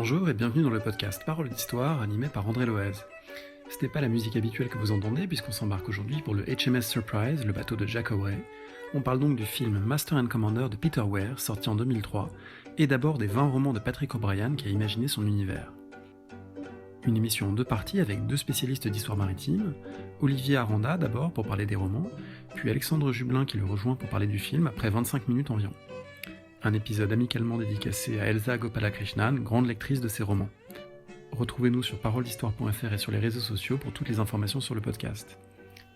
Bonjour et bienvenue dans le podcast Paroles d'Histoire animé par André Loez. Ce n'est pas la musique habituelle que vous entendez puisqu'on s'embarque aujourd'hui pour le HMS Surprise, le bateau de Jack Aubrey. On parle donc du film Master and Commander de Peter Weir, sorti en 2003, et d'abord des 20 romans de Patrick O'Brian qui a imaginé son univers. Une émission en deux parties avec deux spécialistes d'histoire maritime, Olivier Aranda d'abord pour parler des romans, puis Alexandre Jublin qui le rejoint pour parler du film après 25 minutes environ. Un épisode amicalement dédicacé à Elsa Gopalakrishnan, grande lectrice de ses romans. Retrouvez-nous sur paroledhistoire.fr et sur les réseaux sociaux pour toutes les informations sur le podcast.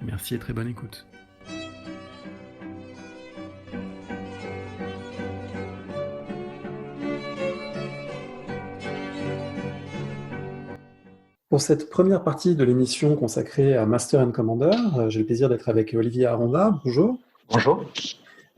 Merci et très bonne écoute. Pour cette première partie de l'émission consacrée à Master and Commander, j'ai le plaisir d'être avec Olivier Aranda. Bonjour. Bonjour.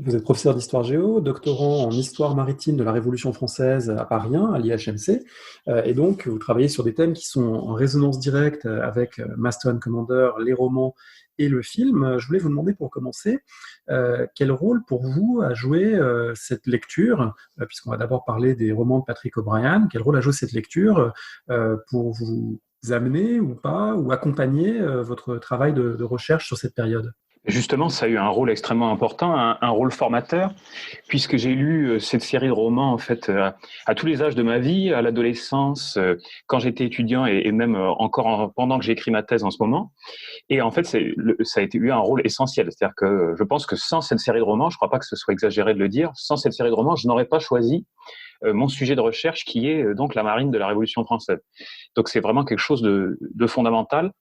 Vous êtes professeur d'histoire géo, doctorant en histoire maritime de la Révolution française à Paris 1, à l'IHMC, et donc vous travaillez sur des thèmes qui sont en résonance directe avec Master and Commander, les romans et le film. Je voulais vous demander pour commencer, quel rôle pour vous a joué cette lecture, puisqu'on va d'abord parler des romans de Patrick O'Brian, quel rôle a joué cette lecture pour vous amener ou pas, ou accompagner votre travail de recherche sur cette période ? Justement, ça a eu un rôle extrêmement important, un rôle formateur, puisque j'ai lu cette série de romans en fait à tous les âges de ma vie, à l'adolescence, quand j'étais étudiant et même encore pendant que j'écris ma thèse en ce moment. Et en fait, ça a eu un rôle essentiel. C'est-à-dire que je pense que sans cette série de romans, je ne crois pas que ce soit exagéré de le dire, sans cette série de romans, je n'aurais pas choisi mon sujet de recherche qui est donc la marine de la Révolution française. Donc c'est vraiment quelque chose de fondamental.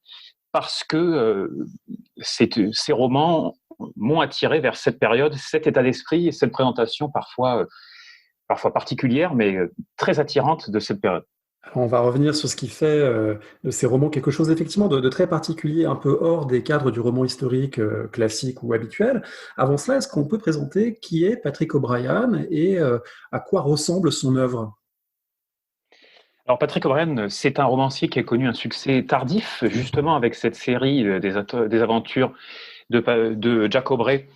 Parce que ces romans m'ont attiré vers cette période, cet état d'esprit et cette présentation parfois particulière, mais très attirante de cette période. On va revenir sur ce qui fait de ces romans quelque chose effectivement de très particulier, un peu hors des cadres du roman historique classique ou habituel. Avant cela, est-ce qu'on peut présenter qui est Patrick O'Brian et à quoi ressemble son œuvre ? Alors Patrick O'Brian, c'est un romancier qui a connu un succès tardif, justement avec cette série des aventures de Jack Aubrey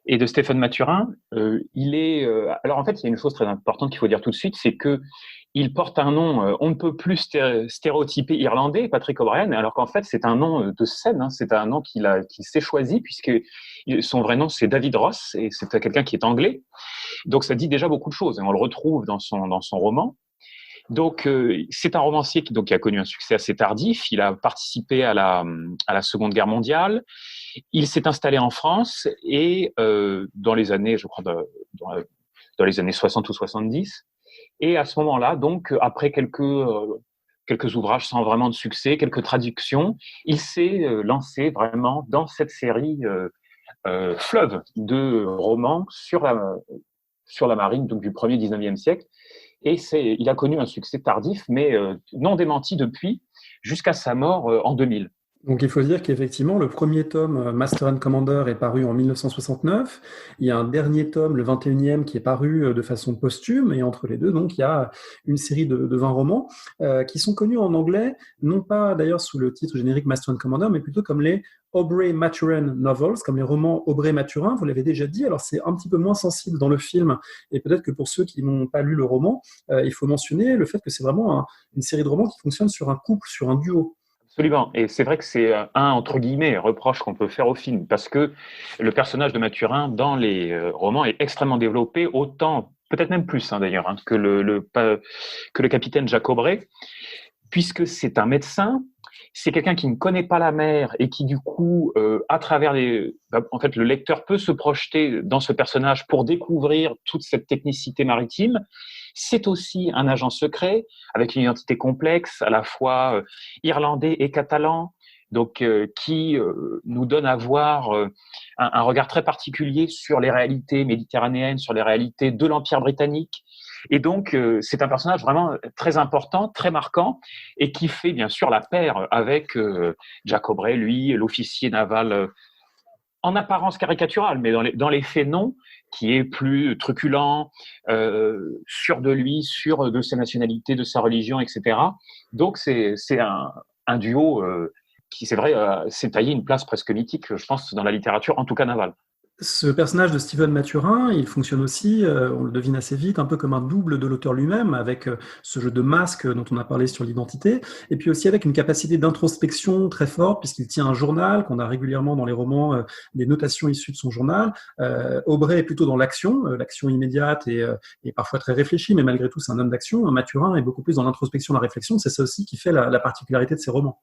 et de Stephen Mathurin. Alors en fait, il y a une chose très importante qu'il faut dire tout de suite, c'est que il porte un nom on ne peut plus stéréotypé irlandais, Patrick O'Brian, alors qu'en fait c'est un nom de scène, hein, c'est un nom qu'il s'est choisi puisque son vrai nom c'est David Ross et c'est quelqu'un qui est anglais. Donc ça dit déjà beaucoup de choses et on le retrouve dans son roman. Donc, c'est un romancier qui a connu un succès assez tardif. Il a participé à la Seconde Guerre mondiale. Il s'est installé en France et dans les années, je crois, dans les années 60 ou 70. Et à ce moment-là, donc, après quelques ouvrages sans vraiment de succès, quelques traductions, il s'est lancé vraiment dans cette série fleuve de romans sur la marine donc, du 1er 19e siècle. Et il a connu un succès tardif, mais non démenti depuis, jusqu'à sa mort en 2000. Donc il faut dire qu'effectivement, le premier tome, Master and Commander, est paru en 1969. Il y a un dernier tome, le 21e, qui est paru de façon posthume. Et entre les deux, donc, il y a une série de 20 romans qui sont connus en anglais, non pas d'ailleurs sous le titre générique Master and Commander, mais plutôt comme les Aubrey-Maturin novels, comme les romans Aubrey-Maturin. Vous l'avez déjà dit, alors c'est un petit peu moins sensible dans le film. Et peut-être que pour ceux qui n'ont pas lu le roman, il faut mentionner le fait que c'est vraiment une série de romans qui fonctionne sur un couple, sur un duo. Absolument. Et c'est vrai que c'est entre guillemets, reproche qu'on peut faire au film, parce que le personnage de Mathurin dans les romans est extrêmement développé, autant, peut-être même plus d'ailleurs, que le capitaine Jack Aubrey, puisque c'est un médecin, c'est quelqu'un qui ne connaît pas la mer et qui du coup, à travers en fait, le lecteur peut se projeter dans ce personnage pour découvrir toute cette technicité maritime. C'est aussi un agent secret avec une identité complexe, à la fois irlandais et catalan, donc qui nous donne à voir un regard très particulier sur les réalités méditerranéennes, sur les réalités de l'Empire britannique. Et donc, c'est un personnage vraiment très important, très marquant, et qui fait bien sûr la paire avec Jack Aubrey, lui, l'officier naval en apparence caricaturale, mais dans les faits non, qui est plus truculent, sûr de lui, sûr de sa nationalité, de sa religion, etc. Donc c'est un duo qui, c'est vrai, s'est taillé une place presque mythique, je pense, dans la littérature, en tout cas navale. Ce personnage de Steven Mathurin, il fonctionne aussi, on le devine assez vite, un peu comme un double de l'auteur lui-même, avec ce jeu de masque dont on a parlé sur l'identité, et puis aussi avec une capacité d'introspection très forte, puisqu'il tient un journal, qu'on a régulièrement dans les romans, des notations issues de son journal. Aubrey est plutôt dans l'action, l'action immédiate et parfois très réfléchie, mais malgré tout c'est un homme d'action. Mathurin est beaucoup plus dans l'introspection, la réflexion, c'est ça aussi qui fait la particularité de ses romans.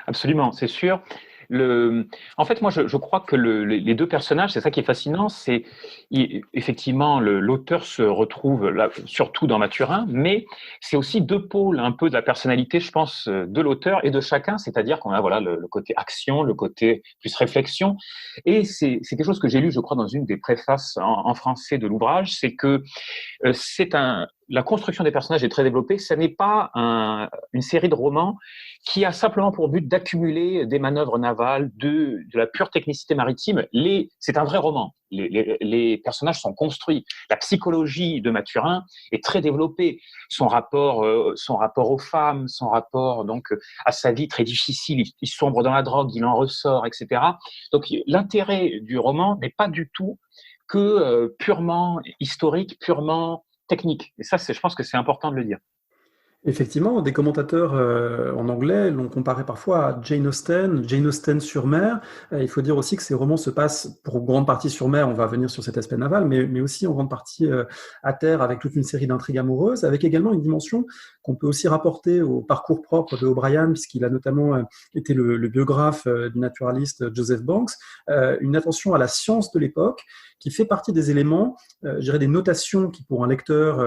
Absolument, c'est sûr. En fait, moi, je crois que les deux personnages, c'est ça qui est fascinant, c'est effectivement l'auteur se retrouve là, surtout dans Mathurin, mais c'est aussi deux pôles un peu de la personnalité, je pense, de l'auteur et de chacun, c'est-à-dire qu'on a voilà le côté action, le côté plus réflexion, et c'est quelque chose que j'ai lu, je crois, dans une des préfaces en français de l'ouvrage, c'est que la construction des personnages est très développée. Ce n'est pas une série de romans qui a simplement pour but d'accumuler des manœuvres navales, de la pure technicité maritime. C'est un vrai roman. Les personnages sont construits. La psychologie de Mathurin est très développée. Son rapport aux femmes, son rapport donc à sa vie très difficile. Il sombre dans la drogue, il en ressort, etc. Donc l'intérêt du roman n'est pas du tout que purement historique, purement technique. Et ça, je pense que c'est important de le dire. Effectivement, des commentateurs en anglais l'ont comparé parfois à Jane Austen sur mer. Il faut dire aussi que ces romans se passent pour grande partie sur mer, on va venir sur cet aspect naval, mais aussi en grande partie à terre avec toute une série d'intrigues amoureuses, avec également une dimension qu'on peut aussi rapporter au parcours propre de O'Brien, puisqu'il a notamment été le biographe du naturaliste Joseph Banks, une attention à la science de l'époque, qui fait partie des éléments, je dirais des notations qui, pour un lecteur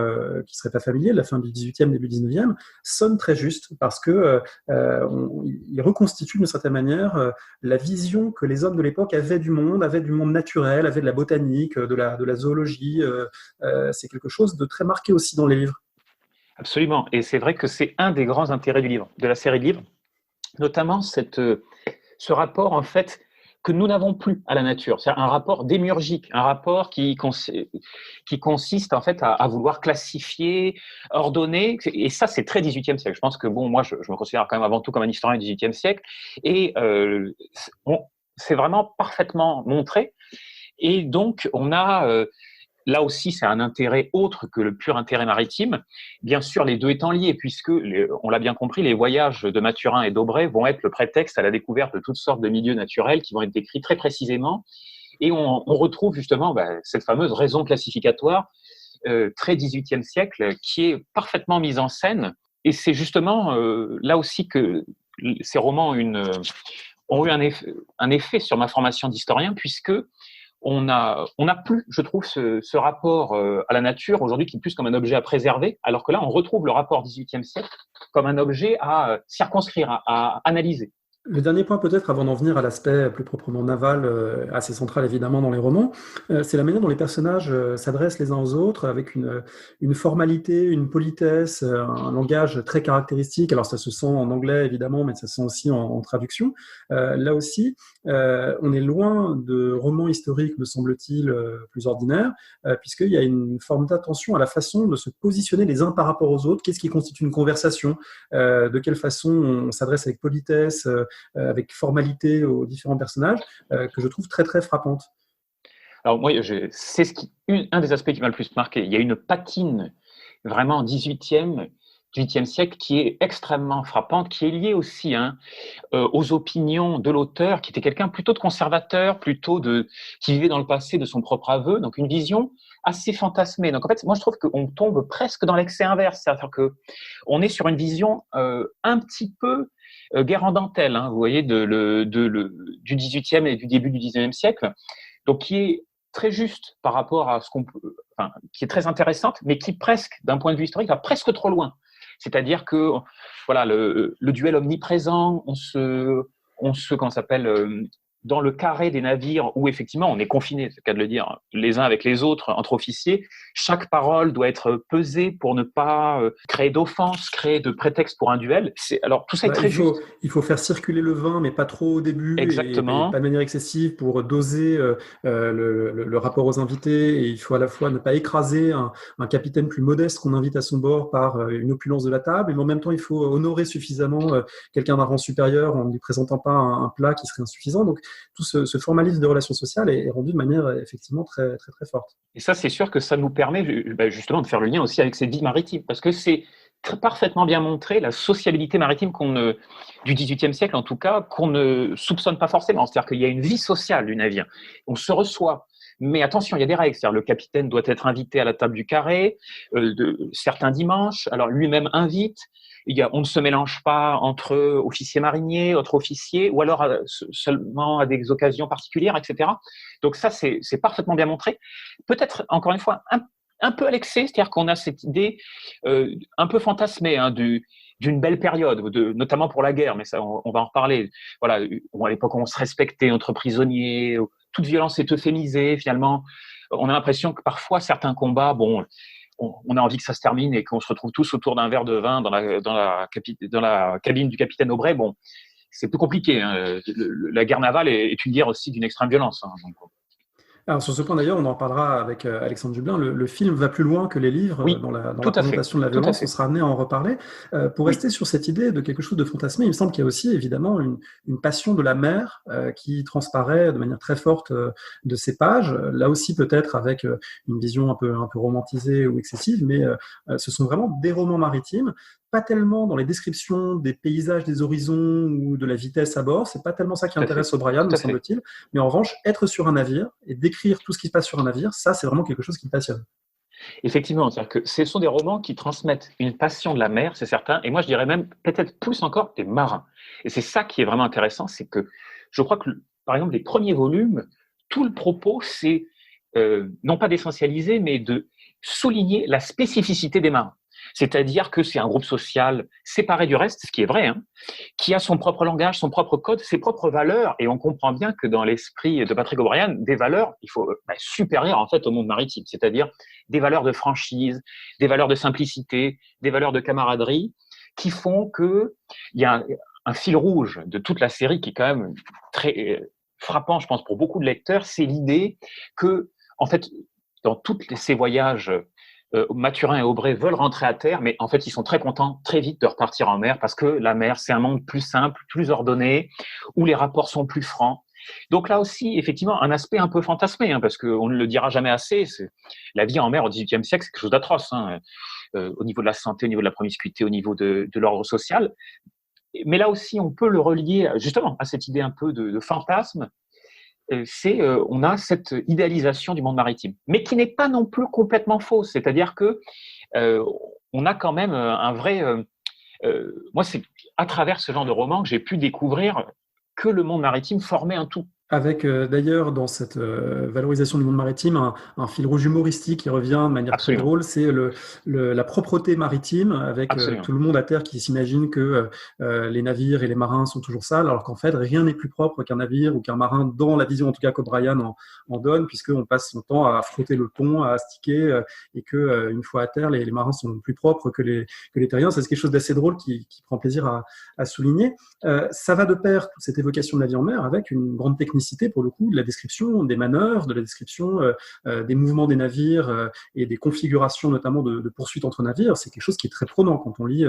qui ne serait pas familier, de la fin du XVIIIe, début XIXe, sonnent très juste parce que il reconstitue d'une certaine manière la vision que les hommes de l'époque avaient du monde naturel, avaient de la botanique, de la zoologie. C'est quelque chose de très marqué aussi dans les livres. Absolument. Et c'est vrai que c'est un des grands intérêts du livre, de la série de livres, notamment ce rapport, en fait, que nous n'avons plus à la nature. C'est un rapport démiurgique, un rapport qui consiste en fait à vouloir classifier, ordonner. Et ça, c'est très 18e siècle. Je pense que, bon, moi, je me considère quand même avant tout comme un historien du 18e siècle. Et c'est vraiment parfaitement montré. Et donc, on a... là aussi, c'est un intérêt autre que le pur intérêt maritime. Bien sûr, les deux étant liés, puisque, on l'a bien compris, les voyages de Mathurin et d'Aubrey vont être le prétexte à la découverte de toutes sortes de milieux naturels qui vont être décrits très précisément. Et on retrouve justement cette fameuse raison classificatoire très 18e siècle qui est parfaitement mise en scène. Et c'est justement là aussi que ces romans ont eu un effet sur ma formation d'historien, puisque on a plus, je trouve, ce rapport à la nature aujourd'hui qui est plus comme un objet à préserver, alors que là, on retrouve le rapport 18e siècle comme un objet à circonscrire, à analyser. Le dernier point peut-être, avant d'en venir à l'aspect plus proprement naval, assez central évidemment dans les romans, c'est la manière dont les personnages s'adressent les uns aux autres avec une formalité, une politesse, un langage très caractéristique. Alors ça se sent en anglais évidemment, mais ça se sent aussi en traduction. Là aussi, on est loin de romans historiques, me semble-t-il, plus ordinaires, puisqu'il y a une forme d'attention à la façon de se positionner les uns par rapport aux autres. Qu'est-ce qui constitue une conversation, de quelle façun on s'adresse avec politesse, avec formalité aux différents personnages, que je trouve très très frappante. Alors moi, c'est un des aspects qui m'a le plus marqué. Il y a une patine vraiment 18e siècle qui est extrêmement frappante, qui est liée aussi aux opinions de l'auteur, qui était quelqu'un plutôt de conservateur, qui vivait dans le passé de son propre aveu, donc une vision assez fantasmée. Donc en fait, moi je trouve qu'on tombe presque dans l'excès inverse, c'est-à-dire que on est sur une vision un petit peu guerre en dentelle, vous voyez, du 18e et du début du 19e siècle, donc qui est très juste par rapport à qui est très intéressante, mais qui presque, d'un point de vue historique, va presque trop loin. C'est-à-dire que voilà, le duel omniprésent, comment s'appelle, dans le carré des navires où effectivement on est confinés, c'est le cas de le dire, les uns avec les autres entre officiers, chaque parole doit être pesée pour ne pas créer d'offense, créer de prétexte pour un duel. Alors tout ça est très juste. Il faut faire circuler le vin, mais pas trop au début, exactement. Et pas de manière excessive pour doser le rapport aux invités. Et il faut à la fois ne pas écraser un capitaine plus modeste qu'on invite à son bord par une opulence de la table, mais en même temps il faut honorer suffisamment quelqu'un d'un rang supérieur en ne lui présentant pas un plat qui serait insuffisant. Donc tout ce formalisme de relations sociales est rendu de manière effectivement très, très, très forte. Et ça, c'est sûr que ça nous permet justement de faire le lien aussi avec cette vie maritime, parce que c'est parfaitement bien montré la sociabilité maritime du XVIIIe siècle, en tout cas, qu'on ne soupçonne pas forcément. C'est-à-dire qu'il y a une vie sociale du navire. On se reçoit. Mais attention, il y a des règles. C'est-à-dire le capitaine doit être invité à la table du carré certains dimanches. Alors lui-même invite. On ne se mélange pas entre officiers mariniers, autres officiers, ou alors seulement à des occasions particulières, etc. Donc ça, c'est parfaitement bien montré. Peut-être, encore une fois, un peu à l'excès, c'est-à-dire qu'on a cette idée un peu fantasmée d'une belle période, notamment pour la guerre, mais ça, on va en reparler. Voilà, à l'époque, on se respectait entre prisonniers, toute violence est euphémisée, finalement. On a l'impression que parfois, certains combats, on a envie que ça se termine et qu'on se retrouve tous autour d'un verre de vin dans la cabine du capitaine Aubray. Bon, c'est plus compliqué. Hein. La guerre navale est une guerre aussi d'une extrême violence. Hein, donc. Alors sur ce point d'ailleurs, on en parlera avec Alexandre Dublin. Le film va plus loin que les livres Oui, dans la présentation de la violence. On sera amené à en reparler. Pour rester sur cette idée de quelque chose de fantasmé, il me semble qu'il y a aussi évidemment une passion de la mer qui transparaît de manière très forte de ces pages. Là aussi peut-être avec une vision un peu romantisée ou excessive, mais ce sont vraiment des romans maritimes. Pas tellement dans les descriptions des paysages, des horizons ou de la vitesse à bord. C'est pas tellement ça qui intéresse O'Brien, me semble-t-il. Mais en revanche, être sur un navire et décrire tout ce qui se passe sur un navire, ça, c'est vraiment quelque chose qui me passionne. Effectivement, c'est-à-dire que ce sont des romans qui transmettent une passion de la mer, c'est certain. Et moi, je dirais même peut-être plus encore des marins. Et c'est ça qui est vraiment intéressant, c'est que je crois que, par exemple, les premiers volumes, tout le propos, c'est non pas d'essentialiser, mais de souligner la spécificité des marins. C'est-à-dire que c'est un groupe social séparé du reste, ce qui est vrai, hein, qui a son propre langage, son propre code, ses propres valeurs. Et on comprend bien que dans l'esprit de Patrick O'Brian, des valeurs, il faut supérieures en fait au monde maritime, c'est-à-dire des valeurs de franchise, des valeurs de simplicité, des valeurs de camaraderie, qui font que il y a un fil rouge de toute la série qui est quand même très frappant, je pense, pour beaucoup de lecteurs, c'est l'idée que, en fait, dans tous ces voyages Mathurin et Aubray veulent rentrer à terre, mais en fait, ils sont très contents très vite de repartir en mer parce que la mer, c'est un monde plus simple, plus ordonné, où les rapports sont plus francs. Donc là aussi, effectivement, un aspect un peu fantasmé, hein, parce qu'on ne le dira jamais assez. La vie en mer au XVIIIe siècle, c'est quelque chose d'atroce, hein, au niveau de la santé, au niveau de la promiscuité, au niveau de l'ordre social. Mais là aussi, on peut le relier justement à cette idée un peu de fantasme. On a cette idéalisation du monde maritime, mais qui n'est pas non plus complètement fausse. C'est-à-dire que on a quand même un vrai. Moi, c'est à travers ce genre de roman que j'ai pu découvrir que le monde maritime formait un tout. Avec d'ailleurs dans cette valorisation du monde maritime un fil rouge humoristique qui revient de manière très drôle, c'est la propreté maritime avec tout le monde à terre qui s'imagine que les navires et les marins sont toujours sales, alors qu'en fait rien n'est plus propre qu'un navire ou qu'un marin, dans la vision en tout cas qu'O'Brien en donne, puisqu'on passe son temps à frotter le pont, à astiquer, et que une fois à terre, les marins sont plus propres que les terriens. C'est quelque chose d'assez drôle qui prend plaisir à souligner. Ça va de pair, toute cette évocation de la vie en mer, avec une grande technicité pour le coup de la description des manœuvres, de la description des mouvements des navires et des configurations notamment de poursuites entre navires. C'est quelque chose qui est très prenant quand on lit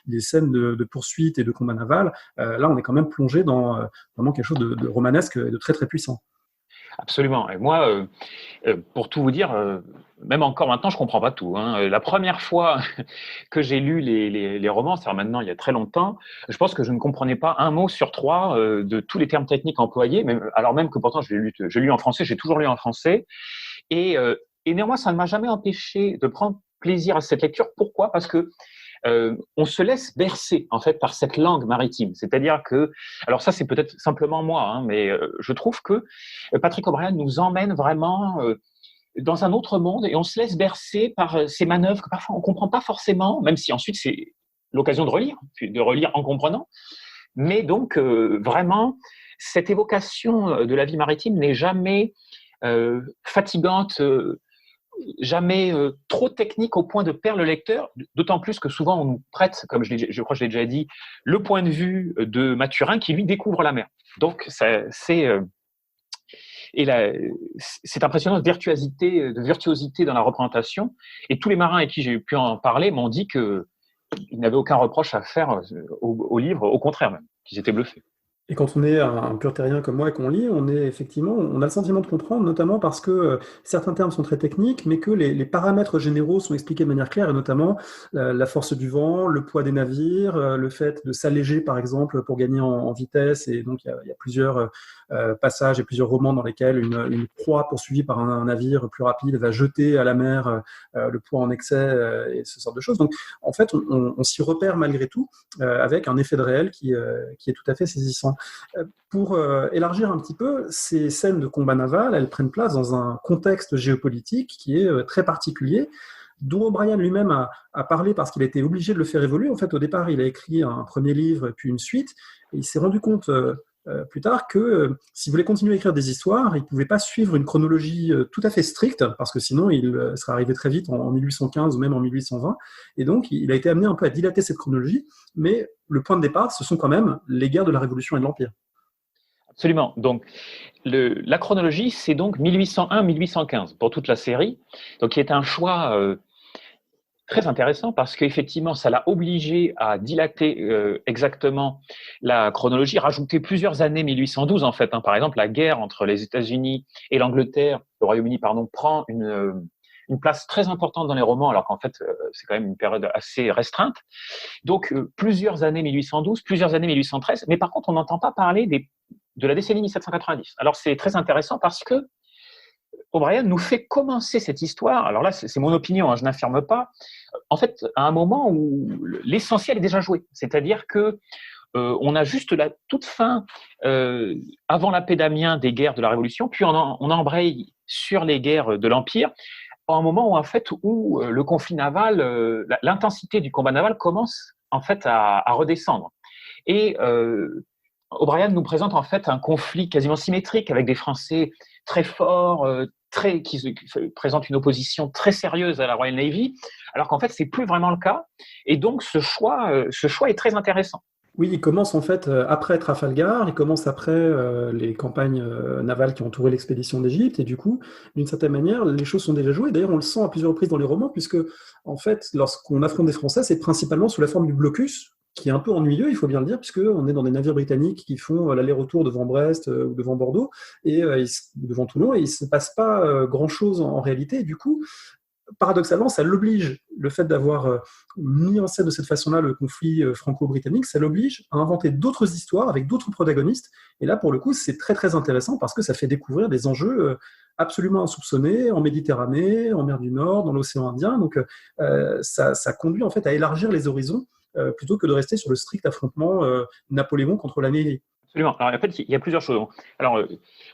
des scènes de poursuite et de combat naval. Là, on est quand même plongé dans vraiment quelque chose de romanesque et de très très puissant. Absolument. Et moi, pour tout vous dire, même encore maintenant, je comprends pas tout. Hein. La première fois que j'ai lu les romans, c'est-à-dire maintenant il y a très longtemps, je pense que je ne comprenais pas un mot sur trois de tous les termes techniques employés, alors même que pourtant j'ai lu en français, j'ai toujours lu en français. Et néanmoins, ça ne m'a jamais empêché de prendre plaisir à cette lecture. Pourquoi ? Parce que on se laisse bercer en fait par cette langue maritime. C'est-à-dire que, alors ça c'est peut-être simplement moi, hein, mais je trouve que Patrick O'Brian nous emmène vraiment dans un autre monde et on se laisse bercer par ces manœuvres que parfois on comprend pas forcément, même si ensuite c'est l'occasion de relire en comprenant. Mais donc vraiment cette évocation de la vie maritime n'est jamais fatigante. Jamais trop technique au point de perdre le lecteur, d'autant plus que souvent on nous prête, comme je crois que je l'ai déjà dit, le point de vue de Mathurin qui lui découvre la mer. Donc c'est impressionnant de virtuosité dans la représentation. Et tous les marins avec qui j'ai pu en parler m'ont dit qu'ils n'avaient aucun reproche à faire au livre, au contraire même, qu'ils étaient bluffés. Et quand on est un pur terrien comme moi et qu'on lit, on a le sentiment de comprendre, notamment parce que certains termes sont très techniques, mais que les paramètres généraux sont expliqués de manière claire, et notamment la force du vent, le poids des navires, le fait de s'alléger, par exemple, pour gagner en vitesse. Et donc, il y a plusieurs passages et plusieurs romans dans lesquels une proie poursuivie par un navire plus rapide va jeter à la mer le poids en excès et ce genre de choses. Donc, en fait, on s'y repère malgré tout avec un effet de réel qui est tout à fait saisissant. Pour élargir un petit peu, ces scènes de combat naval, elles prennent place dans un contexte géopolitique qui est très particulier, dont O'Brien lui-même a parlé parce qu'il a été obligé de le faire évoluer. En fait, au départ, il a écrit un premier livre, puis une suite, et il s'est rendu compte plus tard que s'il voulait continuer à écrire des histoires, il ne pouvait pas suivre une chronologie tout à fait stricte, parce que sinon il serait arrivé très vite en 1815 ou même en 1820. Et donc, il a été amené un peu à dilater cette chronologie, mais le point de départ, ce sont quand même les guerres de la Révolution et de l'Empire. Absolument. Donc, la chronologie, c'est donc 1801-1815 pour toute la série, donc qui est un choix très intéressant parce qu'effectivement, ça l'a obligé à dilater exactement la chronologie, rajouter plusieurs années 1812 en fait. Par exemple, la guerre entre les États-Unis et l'Angleterre, le Royaume-Uni, pardon, prend une place très importante dans les romans, alors qu'en fait, c'est quand même une période assez restreinte. Donc, plusieurs années 1812, plusieurs années 1813, mais par contre, on n'entend pas parler de la décennie 1790. Alors, c'est très intéressant parce que O'Brien nous fait commencer cette histoire. Alors là, c'est mon opinion, je n'affirme pas. En fait, à un moment où l'essentiel est déjà joué, c'est-à-dire que on a juste la toute fin, avant la paix d'Amiens, des guerres de la Révolution, puis on embraye sur les guerres de l'Empire, à un moment où en fait où le conflit naval, l'intensité du combat naval commence en fait à redescendre. Et O'Brien nous présente en fait un conflit quasiment symétrique avec des Français très forts, qui présentent une opposition très sérieuse à la Royal Navy, alors qu'en fait c'est plus vraiment le cas. Et donc ce choix est très intéressant. Oui, il commence en fait après Trafalgar, il commence après les campagnes navales qui ont entouré l'expédition d'Égypte, et du coup, d'une certaine manière, les choses sont déjà jouées. D'ailleurs, on le sent à plusieurs reprises dans les romans, puisque en fait, lorsqu'on affronte des Français, c'est principalement sous la forme du blocus, qui est un peu ennuyeux, il faut bien le dire, puisqu'on est dans des navires britanniques qui font l'aller-retour devant Brest ou devant Bordeaux, et devant Toulon, et il ne se passe pas grand-chose en réalité. Et du coup, paradoxalement, ça l'oblige, le fait d'avoir mis en scène de cette façon-là le conflit franco-britannique, ça l'oblige à inventer d'autres histoires avec d'autres protagonistes. Et là, pour le coup, c'est très très intéressant parce que ça fait découvrir des enjeux absolument insoupçonnés en Méditerranée, en mer du Nord, dans l'océan Indien. Donc, ça conduit en fait à élargir les horizons plutôt que de rester sur le strict affrontement Napoléon contre la Navy. Absolument. Alors en fait, il y a plusieurs choses. Alors,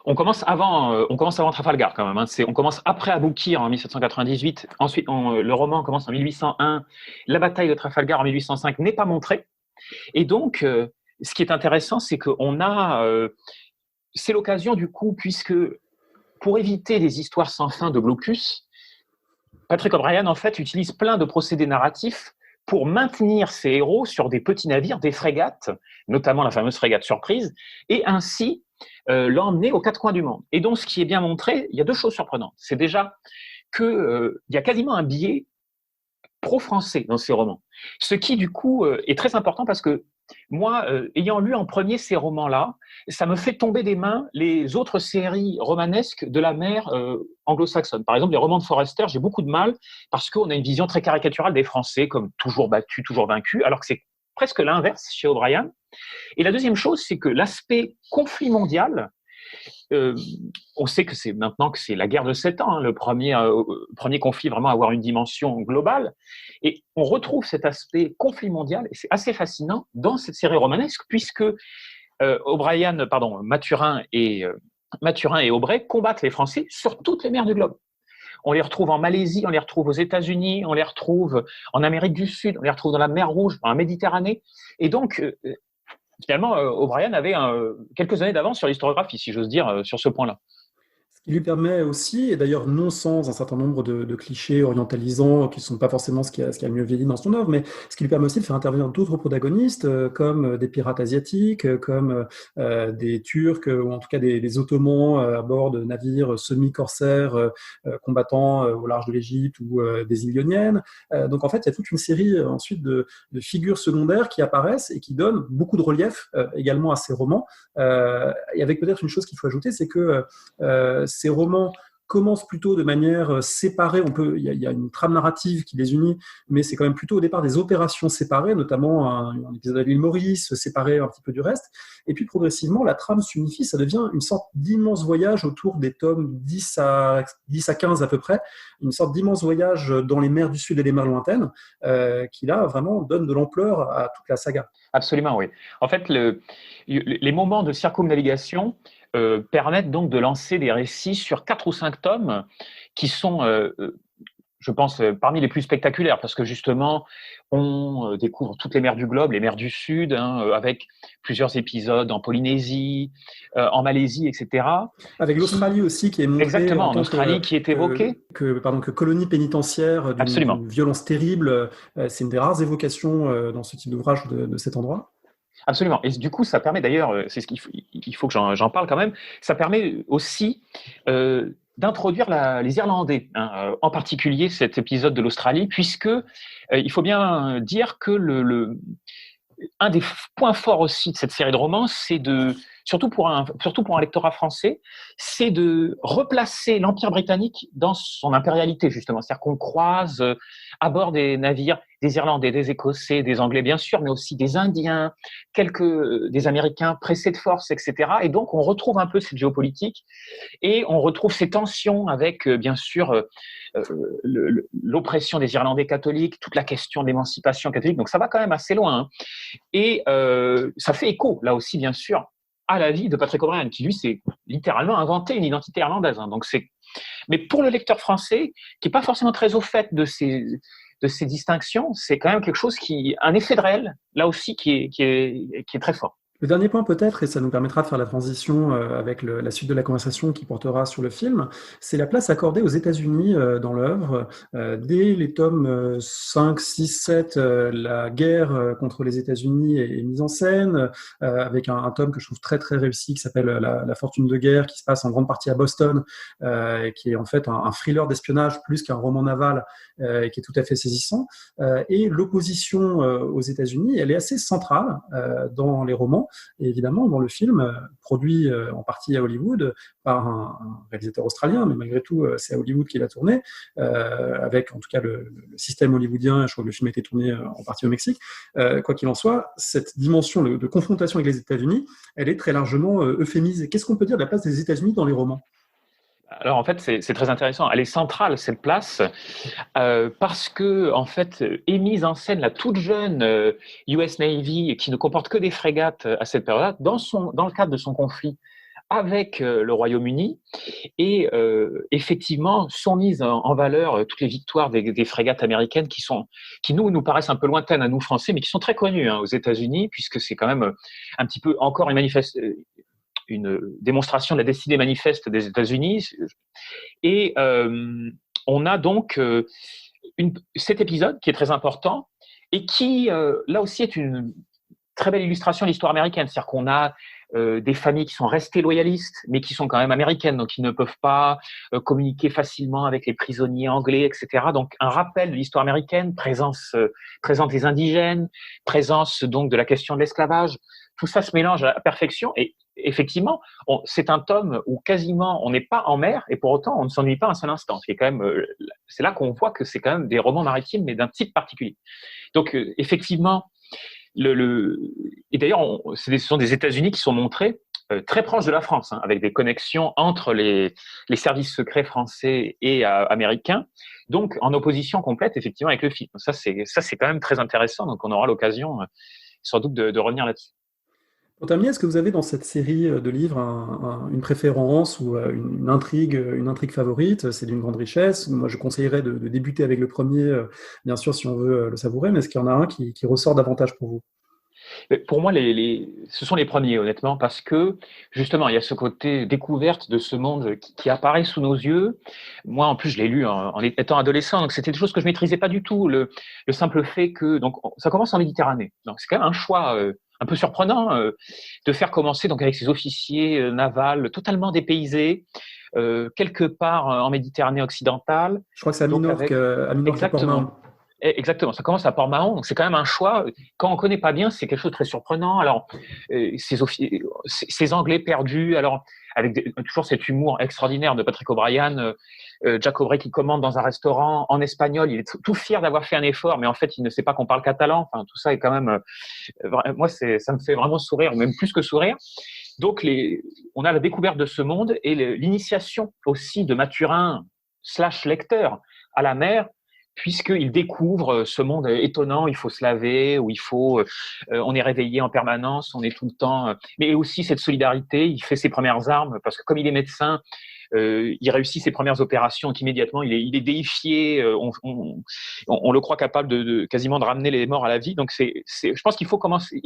on commence avant Trafalgar quand même. On commence après Aboukir en 1798. Ensuite, le roman commence en 1801. La bataille de Trafalgar en 1805 n'est pas montrée. Et donc, ce qui est intéressant, c'est c'est l'occasion du coup, puisque pour éviter des histoires sans fin de blocus, Patrick O'Brien en fait utilise plein de procédés narratifs pour maintenir ses héros sur des petits navires, des frégates, notamment la fameuse frégate Surprise, et ainsi l'emmener aux quatre coins du monde. Et donc, ce qui est bien montré, il y a deux choses surprenantes. C'est déjà qu'il y a quasiment un biais pro-français dans ces romans. Ce qui, du coup, est très important parce que moi, ayant lu en premier ces romans-là, ça me fait tomber des mains les autres séries romanesques de la mer anglo-saxonne. Par exemple, les romans de Forester, j'ai beaucoup de mal parce qu'on a une vision très caricaturale des Français comme toujours battus, toujours vaincus, alors que c'est presque l'inverse chez O'Brien. Et la deuxième chose, c'est que l'aspect conflit mondial, on sait que c'est maintenant que c'est la guerre de 7 ans, le premier conflit vraiment à avoir une dimension globale. Et on retrouve cet aspect conflit mondial, et c'est assez fascinant dans cette série romanesque, puisque Mathurin et Aubray combattent les Français sur toutes les mers du globe. On les retrouve en Malaisie, on les retrouve aux États-Unis, on les retrouve en Amérique du Sud, on les retrouve dans la mer Rouge, dans la Méditerranée. Et donc, finalement, O'Brien avait quelques années d'avance sur l'historiographie, si j'ose dire, sur ce point-là. Ce qui lui permet aussi, et d'ailleurs non sans un certain nombre de clichés orientalisants qui ne sont pas forcément ce qui a le mieux vieilli dans son œuvre, mais ce qui lui permet aussi de faire intervenir d'autres protagonistes, comme des pirates asiatiques, comme des Turcs, ou en tout cas des Ottomans à bord de navires semi-corsaires combattant au large de l'Égypte, ou des îles Ioniennes. Donc en fait, il y a toute une série ensuite de figures secondaires qui apparaissent et qui donnent beaucoup de relief également à ces romans. Et avec peut-être une chose qu'il faut ajouter, c'est que ces romans commencent plutôt de manière séparée. Il y a une trame narrative qui les unit, mais c'est quand même plutôt au départ des opérations séparées, notamment un épisode à l'île Maurice, séparé un petit peu du reste. Et puis progressivement, la trame s'unifie, ça devient une sorte d'immense voyage autour des tomes 10 à 15 à peu près, une sorte d'immense voyage dans les mers du Sud et les mers lointaines, qui là vraiment donne de l'ampleur à toute la saga. Absolument, oui. En fait, les moments de circumnavigation permettent donc de lancer des récits sur 4 ou 5 tomes qui sont, je pense, parmi les plus spectaculaires, parce que justement, on découvre toutes les mers du globe, les mers du Sud, avec plusieurs épisodes en Polynésie, en Malaisie, etc. Avec l'Australie aussi qui est montrée. Exactement, en Australie qui est évoquée. Que colonie pénitentiaire d'une violence terrible. C'est une des rares évocations dans ce type d'ouvrage de cet endroit. Absolument. Et du coup, ça permet d'ailleurs, c'est ce qu'il faut que j'en parle quand même, ça permet aussi d'introduire les Irlandais, en particulier cet épisode de l'Australie, puisque il faut bien dire que un des points forts aussi de cette série de romans, c'est surtout pour un lectorat français, c'est de replacer l'Empire britannique dans son impérialité, justement. C'est-à-dire qu'on croise à bord des navires des Irlandais, des Écossais, des Anglais, bien sûr, mais aussi des Indiens, des Américains pressés de force, etc. Et donc, on retrouve un peu cette géopolitique et on retrouve ces tensions avec, bien sûr, l'oppression des Irlandais catholiques, toute la question de l'émancipation catholique. Donc, ça va quand même assez loin. Et ça fait écho, là aussi, bien sûr, à la vie de Patrick O'Brian, qui, lui, s'est littéralement inventé une identité irlandaise. Mais pour le lecteur français, qui n'est pas forcément très au fait de ces distinctions, c'est quand même quelque chose un effet de réel, là aussi, qui est très fort. Le dernier point peut-être, et ça nous permettra de faire la transition avec la suite de la conversation qui portera sur le film, c'est la place accordée aux États-Unis dans l'œuvre. Dès les tomes 5, 6, 7, la guerre contre les États-Unis est mise en scène, avec un tome que je trouve très très réussi qui s'appelle la fortune de guerre, qui se passe en grande partie à Boston, qui est en fait un thriller d'espionnage plus qu'un roman naval, qui est tout à fait saisissant. Et l'opposition aux États-Unis, elle est assez centrale dans les romans. Et évidemment, dans le film, produit en partie à Hollywood par un réalisateur australien, mais malgré tout, c'est à Hollywood qu'il a tourné, avec en tout cas le système hollywoodien. Je crois que le film a été tourné en partie au Mexique. Quoi qu'il en soit, cette dimension de confrontation avec les États-Unis, elle est très largement euphémisée. Qu'est-ce qu'on peut dire de la place des États-Unis dans les romans ? Alors en fait, c'est très intéressant. Elle est centrale, cette place, parce que en fait est mise en scène la toute jeune US Navy, qui ne comporte que des frégates à cette période-là, dans le cadre de son conflit avec le Royaume-Uni. Et effectivement, sont mises en valeur toutes les victoires des frégates américaines qui nous paraissent un peu lointaines à nous Français, mais qui sont très connues aux États-Unis, puisque c'est quand même un petit peu encore une démonstration de la destinée manifeste des États-Unis. Et on a donc cet épisode qui est très important et qui, là aussi, est une très belle illustration de l'histoire américaine. C'est-à-dire qu'on a des familles qui sont restées loyalistes, mais qui sont quand même américaines, donc qui ne peuvent pas communiquer facilement avec les prisonniers anglais, etc. Donc, un rappel de l'histoire américaine, présence des indigènes, présence donc de la question de l'esclavage. Tout ça se mélange à la perfection et effectivement, c'est un tome où quasiment on n'est pas en mer et pour autant on ne s'ennuie pas un seul instant. C'est là qu'on voit que c'est quand même des romans maritimes, mais d'un type particulier. Donc, effectivement, et d'ailleurs, ce sont des États-Unis qui sont montrés très proches de la France, avec des connexions entre les services secrets français et américains, donc en opposition complète effectivement avec le film. Ça, c'est quand même très intéressant, donc on aura l'occasion sans doute de revenir là-dessus. Pour terminer, est-ce que vous avez dans cette série de livres une préférence ou une intrigue favorite? C'est d'une grande richesse. Moi, je conseillerais de débuter avec le premier, bien sûr, si on veut le savourer, mais est-ce qu'il y en a un qui ressort davantage pour vous? Mais pour moi, ce sont les premiers, honnêtement, parce que justement, il y a ce côté découverte de ce monde qui apparaît sous nos yeux. Moi, en plus, je l'ai lu en étant adolescent, donc c'était des choses que je maîtrisais pas du tout. Le simple fait que, donc, ça commence en Méditerranée, donc c'est quand même un choix un peu surprenant de faire commencer donc avec ces officiers navals totalement dépaysés. Quelque part en Méditerranée occidentale. Je crois que c'est à Donc Minorque, à Minorque et exactement. Port-Mahon. Exactement, ça commence à Port-Mahon, donc c'est quand même un choix. Quand on connaît pas bien, c'est quelque chose de très surprenant. Alors, ces Anglais perdus, alors avec toujours cet humour extraordinaire de Patrick O'Brien, Jack Aubrey qui commande dans un restaurant en espagnol, il est tout fier d'avoir fait un effort, mais en fait, il ne sait pas qu'on parle catalan. Enfin, tout ça est quand même, moi, ça me fait vraiment sourire, même plus que sourire. Donc, on a la découverte de ce monde et l'initiation aussi de Mathurin / lecteur à la mer, puisqu'il découvre ce monde étonnant, il faut se laver, où on est réveillé en permanence, on est tout le temps, mais aussi cette solidarité, il fait ses premières armes, parce que comme il est médecin, il réussit ses premières opérations, donc immédiatement il est déifié, on le croit capable quasiment de ramener les morts à la vie, donc je pense qu'il faut commencer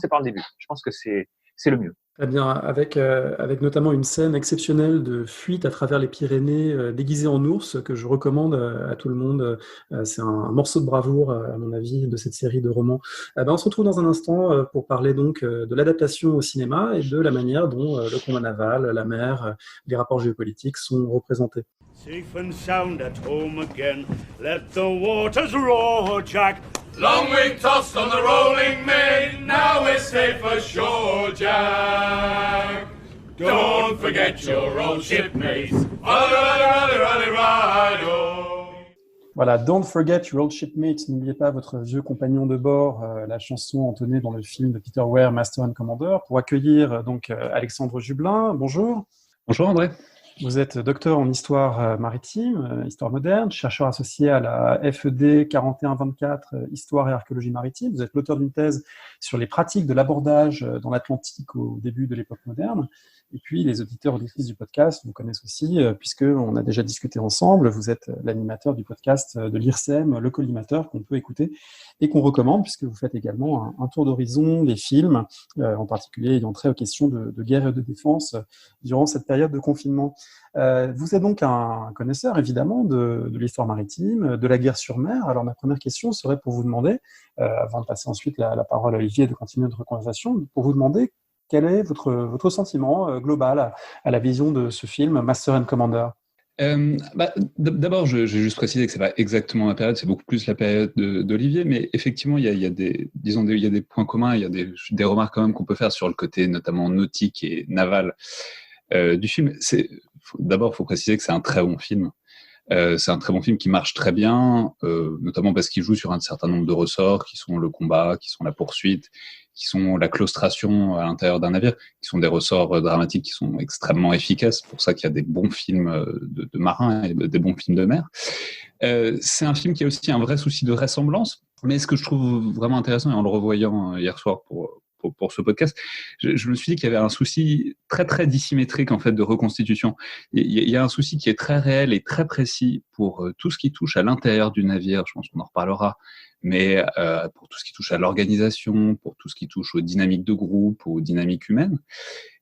par le début, je pense que c'est le mieux. Très bien, avec notamment une scène exceptionnelle de fuite à travers les Pyrénées déguisé en ours que je recommande à tout le monde. C'est un morceau de bravoure, à mon avis, de cette série de romans. On se retrouve dans un instant pour parler donc de l'adaptation au cinéma et de la manière dont le combat naval, la mer, les rapports géopolitiques sont représentés. Safe and sound at home again. Let the waters roar, Jack. Long we tossed on the rolling main. Now we're safe ashore, Jack. Don't forget your old shipmates. Voilà, Don't Forget Your Old Shipmates, n'oubliez pas votre vieux compagnon de bord, la chanson entonnée dans le film de Peter Weir, Master and Commander, pour accueillir donc Alexandre Jublin. Bonjour. Bonjour André. Vous êtes docteur en histoire maritime, histoire moderne, chercheur associé à la FED 4124, histoire et archéologie maritime. Vous êtes l'auteur d'une thèse sur les pratiques de l'abordage dans l'Atlantique au début de l'époque moderne. Et puis, les auditeurs auditrices du podcast vous connaissent aussi, puisqu'on a déjà discuté ensemble. Vous êtes l'animateur du podcast de l'IRSEM, Le Collimateur, qu'on peut écouter et qu'on recommande, puisque vous faites également un tour d'horizon des films, en particulier ayant trait aux questions de guerre et de défense durant cette période de confinement. Vous êtes donc un connaisseur, évidemment, de l'histoire maritime, de la guerre sur mer. Alors, ma première question serait pour vous demander, avant de passer ensuite la parole à Olivier et de continuer notre conversation, pour vous demander quel est votre sentiment global à la vision de ce film, Master and Commander? D'abord, je vais juste préciser que c'est pas exactement la période, c'est beaucoup plus la période d'Olivier, mais effectivement, il y a des points communs, il y a des remarques quand même qu'on peut faire sur le côté notamment nautique et naval du film. D'abord, il faut préciser que c'est un très bon film. C'est un très bon film qui marche très bien, notamment parce qu'il joue sur un certain nombre de ressorts, qui sont le combat, qui sont la poursuite, qui sont la claustration à l'intérieur d'un navire, qui sont des ressorts dramatiques qui sont extrêmement efficaces. C'est pour ça qu'il y a des bons films de marins et des bons films de mer. C'est un film qui a aussi un vrai souci de ressemblance, mais ce que je trouve vraiment intéressant, et en le revoyant hier soir pour ce podcast, je me suis dit qu'il y avait un souci très très dissymétrique en fait de reconstitution. Il y a un souci qui est très réel et très précis pour tout ce qui touche à l'intérieur du navire, je pense qu'on en reparlera, mais pour tout ce qui touche à l'organisation, pour tout ce qui touche aux dynamiques de groupe, aux dynamiques humaines.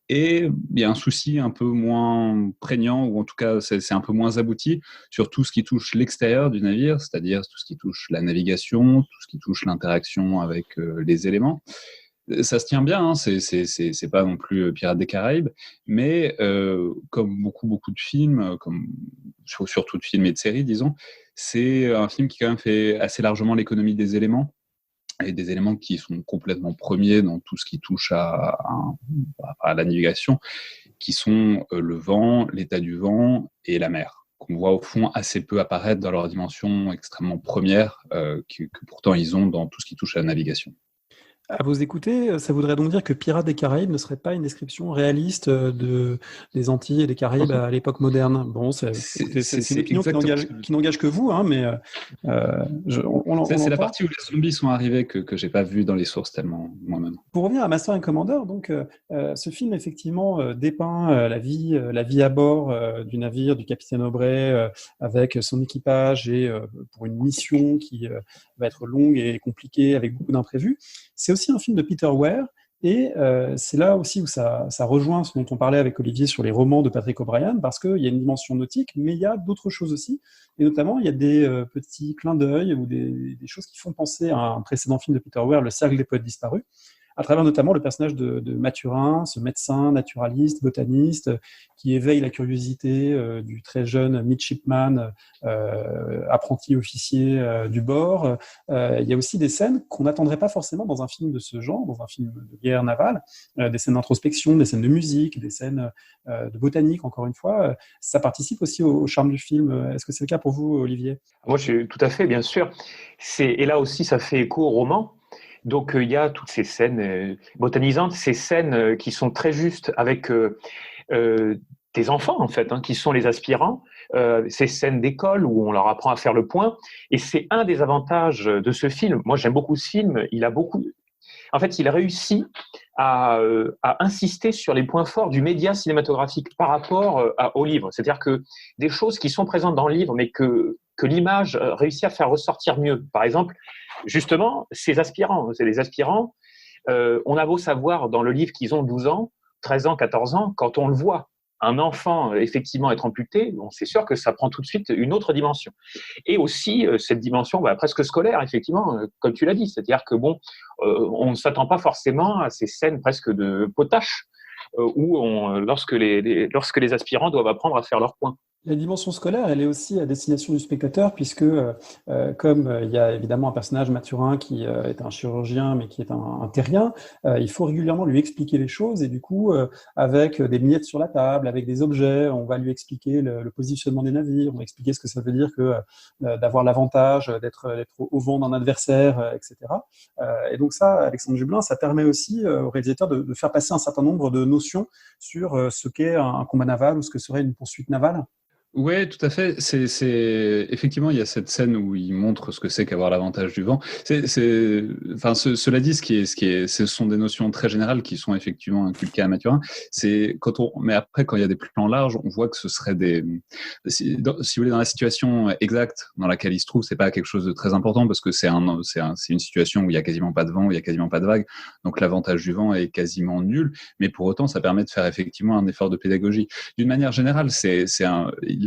Et il y a un souci un peu moins prégnant, ou en tout cas c'est un peu moins abouti, sur tout ce qui touche l'extérieur du navire, c'est-à-dire tout ce qui touche la navigation, tout ce qui touche l'interaction avec les éléments. Ça se tient bien, hein, c'est pas non plus Pirates des Caraïbes, mais comme beaucoup de films, comme surtout de films et de séries, disons, c'est un film qui quand même fait assez largement l'économie des éléments, et des éléments qui sont complètement premiers dans tout ce qui touche à la navigation, qui sont le vent, l'état du vent et la mer, qu'on voit au fond assez peu apparaître dans leur dimension extrêmement première, que pourtant ils ont dans tout ce qui touche à la navigation. À vous écouter, ça voudrait donc dire que Pirates des Caraïbes ne serait pas une description réaliste des Antilles et des Caraïbes à l'époque moderne. Bon, c'est une opinion qui n'engage que vous, hein, mais c'est la partie où les zombies sont arrivés que j'ai pas vu dans les sources tellement moi-même. Pour revenir à Master and Commander, donc ce film effectivement dépeint la vie à bord du navire du capitaine Aubrey avec son équipage et pour une mission qui va être longue et compliquée avec beaucoup d'imprévus. C'est aussi un film de Peter Weir, et c'est là aussi où ça rejoint ce dont on parlait avec Olivier sur les romans de Patrick O'Brian, parce qu'il y a une dimension nautique, mais il y a d'autres choses aussi, et notamment il y a des petits clins d'œil ou des choses qui font penser à un précédent film de Peter Weir, Le Cercle des poètes disparus, à travers notamment le personnage de Mathurin, ce médecin, naturaliste, botaniste, qui éveille la curiosité du très jeune midshipman, apprenti officier du bord. Il y a aussi des scènes qu'on n'attendrait pas forcément dans un film de ce genre, dans un film de guerre navale, des scènes d'introspection, des scènes de musique, des scènes de botanique, encore une fois. Ça participe aussi au charme du film. Est-ce que c'est le cas pour vous, Olivier ? Moi, tout à fait, bien sûr. Et là aussi, ça fait écho au roman. Donc, il y a toutes ces scènes botanisantes, ces scènes qui sont très justes avec des enfants, en fait, qui sont les aspirants, ces scènes d'école où on leur apprend à faire le point. Et c'est un des avantages de ce film. Moi, j'aime beaucoup ce film. En fait, il a réussi à insister sur les points forts du média cinématographique par rapport au livre. C'est-à-dire que des choses qui sont présentes dans le livre, mais que l'image réussit à faire ressortir mieux. Par exemple, justement, ces aspirants, c'est les aspirants, on a beau savoir dans le livre qu'ils ont 12 ans, 13 ans, 14 ans, quand on le voit, un enfant effectivement être amputé, bon, c'est sûr que ça prend tout de suite une autre dimension. Et aussi cette dimension presque scolaire, effectivement, comme tu l'as dit, c'est-à-dire que on ne s'attend pas forcément à ces scènes presque de potache où lorsque les aspirants doivent apprendre à faire leur point. La dimension scolaire, elle est aussi à destination du spectateur, puisque comme il y a évidemment un personnage, Mathurin, qui est un chirurgien, mais qui est un terrien, il faut régulièrement lui expliquer les choses, et du coup, avec des miettes sur la table, avec des objets, on va lui expliquer le positionnement des navires, on va expliquer ce que ça veut dire que d'avoir l'avantage d'être au vent d'un adversaire, etc. Et donc ça, Alexandre Jublin, ça permet aussi au réalisateur de faire passer un certain nombre de notions sur ce qu'est un combat naval ou ce que serait une poursuite navale. Ouais, tout à fait. Effectivement, il y a cette scène où il montre ce que c'est qu'avoir l'avantage du vent. Cela dit, ce sont des notions très générales qui sont effectivement inculquées à Mathurin. Mais après, quand il y a des plans larges, on voit que ce serait si vous voulez, dans la situation exacte dans laquelle il se trouve, c'est pas quelque chose de très important parce que c'est une situation où il y a quasiment pas de vent, où il y a quasiment pas de vagues. Donc l'avantage du vent est quasiment nul. Mais pour autant, ça permet de faire effectivement un effort de pédagogie. D'une manière générale,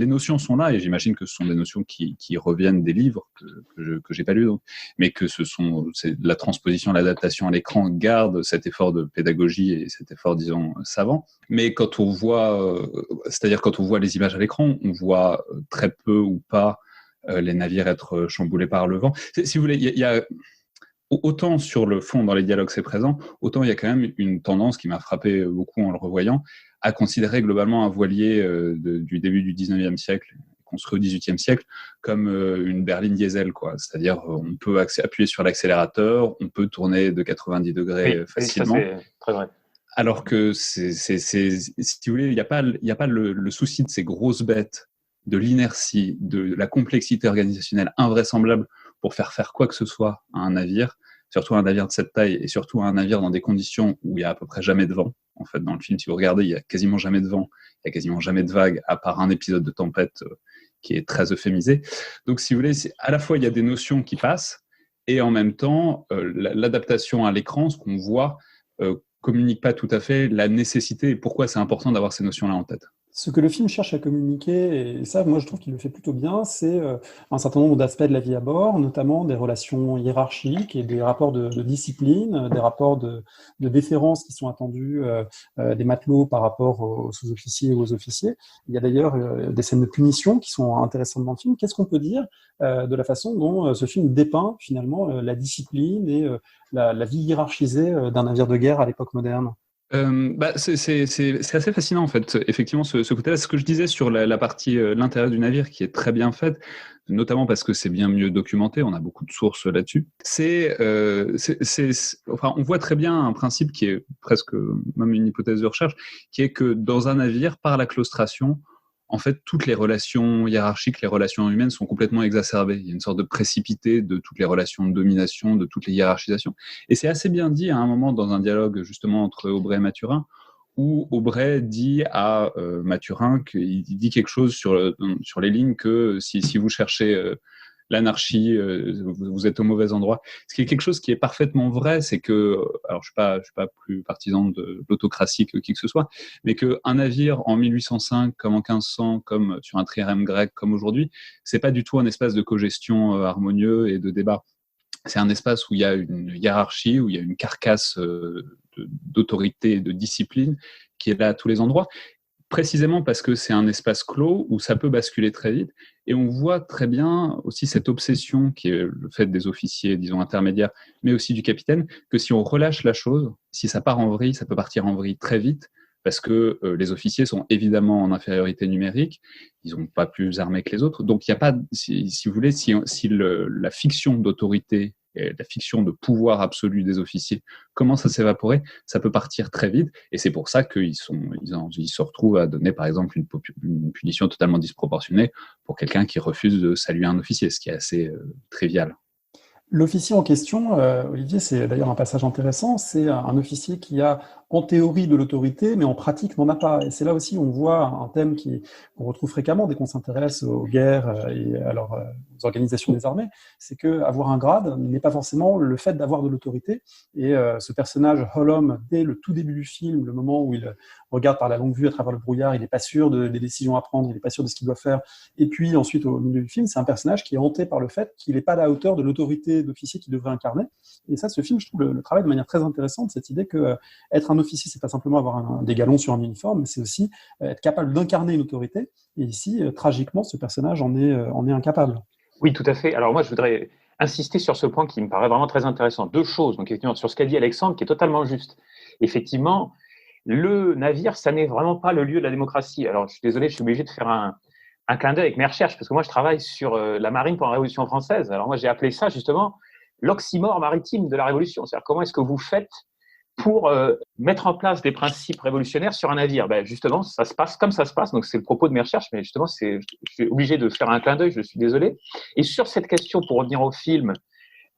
les notions sont là, et j'imagine que ce sont des notions qui reviennent des livres que j'ai pas lus, donc, mais que c'est la transposition, l'adaptation à l'écran garde cet effort de pédagogie et cet effort, disons, savant. Mais quand on voit les images à l'écran, on voit très peu ou pas les navires être chamboulés par le vent. Si vous voulez, il y a autant sur le fond, dans les dialogues, c'est présent, autant il y a quand même une tendance qui m'a frappé beaucoup en le revoyant, à considérer globalement un voilier du début du 19e siècle, construit au 18e siècle, comme une berline diesel, quoi. C'est-à-dire, on peut appuyer sur l'accélérateur, on peut tourner de 90 degrés facilement. Ça, c'est très vrai. Alors que, si vous voulez, il n'y a pas le souci de ces grosses bêtes, de l'inertie, de la complexité organisationnelle invraisemblable pour faire quoi que ce soit à un navire, surtout un navire de cette taille et surtout un navire dans des conditions où il n'y a à peu près jamais de vent. En fait, dans le film, si vous regardez, il n'y a quasiment jamais de vent, il n'y a quasiment jamais de vagues, à part un épisode de tempête qui est très euphémisé. Donc, si vous voulez, à la fois, il y a des notions qui passent, et en même temps, l'adaptation à l'écran, ce qu'on voit, communique pas tout à fait la nécessité et pourquoi c'est important d'avoir ces notions-là en tête. Ce que le film cherche à communiquer, et ça, moi, je trouve qu'il le fait plutôt bien, c'est un certain nombre d'aspects de la vie à bord, notamment des relations hiérarchiques et des rapports de discipline, des rapports de déférence qui sont attendus des matelots par rapport aux sous-officiers ou aux officiers. Il y a d'ailleurs des scènes de punition qui sont intéressantes dans le film. Qu'est-ce qu'on peut dire de la façon dont ce film dépeint finalement la discipline et la vie hiérarchisée d'un navire de guerre à l'époque moderne? C'est assez fascinant en fait, effectivement, ce côté-là. Ce que je disais sur la partie l'intérieur du navire qui est très bien faite, notamment parce que c'est bien mieux documenté, on a beaucoup de sources là-dessus. On voit très bien un principe qui est presque même une hypothèse de recherche, qui est que dans un navire, par la claustration, en fait, toutes les relations hiérarchiques, les relations humaines sont complètement exacerbées. Il y a une sorte de précipité de toutes les relations de domination, de toutes les hiérarchisations. Et c'est assez bien dit à un moment dans un dialogue justement entre Aubrey et Mathurin, où Aubrey dit à Mathurin qu'il dit quelque chose sur les lignes que si vous cherchez l'anarchie, vous êtes au mauvais endroit. Ce qui est quelque chose qui est parfaitement vrai, c'est que, alors je suis pas plus partisan de l'autocratie que qui que ce soit, mais qu'un navire en 1805, comme en 1500, comme sur un trirème grec, comme aujourd'hui, c'est pas du tout un espace de cogestion harmonieux et de débat. C'est un espace où il y a une hiérarchie, où il y a une carcasse d'autorité et de discipline qui est là à tous les endroits, précisément parce que c'est un espace clos où ça peut basculer très vite. Et on voit très bien aussi cette obsession qui est le fait des officiers, disons, intermédiaires, mais aussi du capitaine, que si on relâche la chose, si ça part en vrille, ça peut partir en vrille très vite, parce que les officiers sont évidemment en infériorité numérique, ils n'ont pas plus armés que les autres. Donc il n'y a pas, si vous voulez, si la fiction d'autorité et la fiction de pouvoir absolu des officiers commence à s'évaporer, ça peut partir très vite, et c'est pour ça qu'ils se retrouvent à donner par exemple une punition totalement disproportionnée pour quelqu'un qui refuse de saluer un officier, ce qui est assez trivial. L'officier en question, Olivier, c'est d'ailleurs un passage intéressant, c'est un officier qui a en théorie de l'autorité, mais en pratique n'en a pas. Et c'est là aussi où on voit un thème qu'on retrouve fréquemment dès qu'on s'intéresse aux guerres et aux organisations des armées, c'est que avoir un grade n'est pas forcément le fait d'avoir de l'autorité. Et ce personnage, Holm, dès le tout début du film, le moment où il regarde par la longue vue à travers le brouillard, il n'est pas sûr des décisions à prendre, il n'est pas sûr de ce qu'il doit faire. Et puis ensuite, au milieu du film, c'est un personnage qui est hanté par le fait qu'il n'est pas à la hauteur de l'autorité d'officier qu'il devrait incarner. Et ça, ce film, je trouve, le travail de manière très intéressante, cette idée que être un officier, c'est pas simplement avoir des galons sur un uniforme, mais c'est aussi être capable d'incarner une autorité. Et ici, tragiquement, ce personnage en est incapable. Oui, tout à fait. Alors moi, je voudrais insister sur ce point qui me paraît vraiment très intéressant. Deux choses. Donc, effectivement, sur ce qu'a dit Alexandre, qui est totalement juste. Effectivement, le navire, ça n'est vraiment pas le lieu de la démocratie. Alors, je suis désolé, je suis obligé de faire un clin d'œil avec mes recherches, parce que moi, je travaille sur la marine pendant la Révolution française. Alors moi, j'ai appelé ça, justement, l'oxymore maritime de la Révolution. C'est-à-dire, comment est-ce que vous faites pour mettre en place des principes révolutionnaires sur un navire? Justement, ça se passe comme ça se passe. Donc, c'est le propos de mes recherches, mais justement, je suis obligé de faire un clin d'œil, je suis désolé. Et sur cette question, pour revenir au film,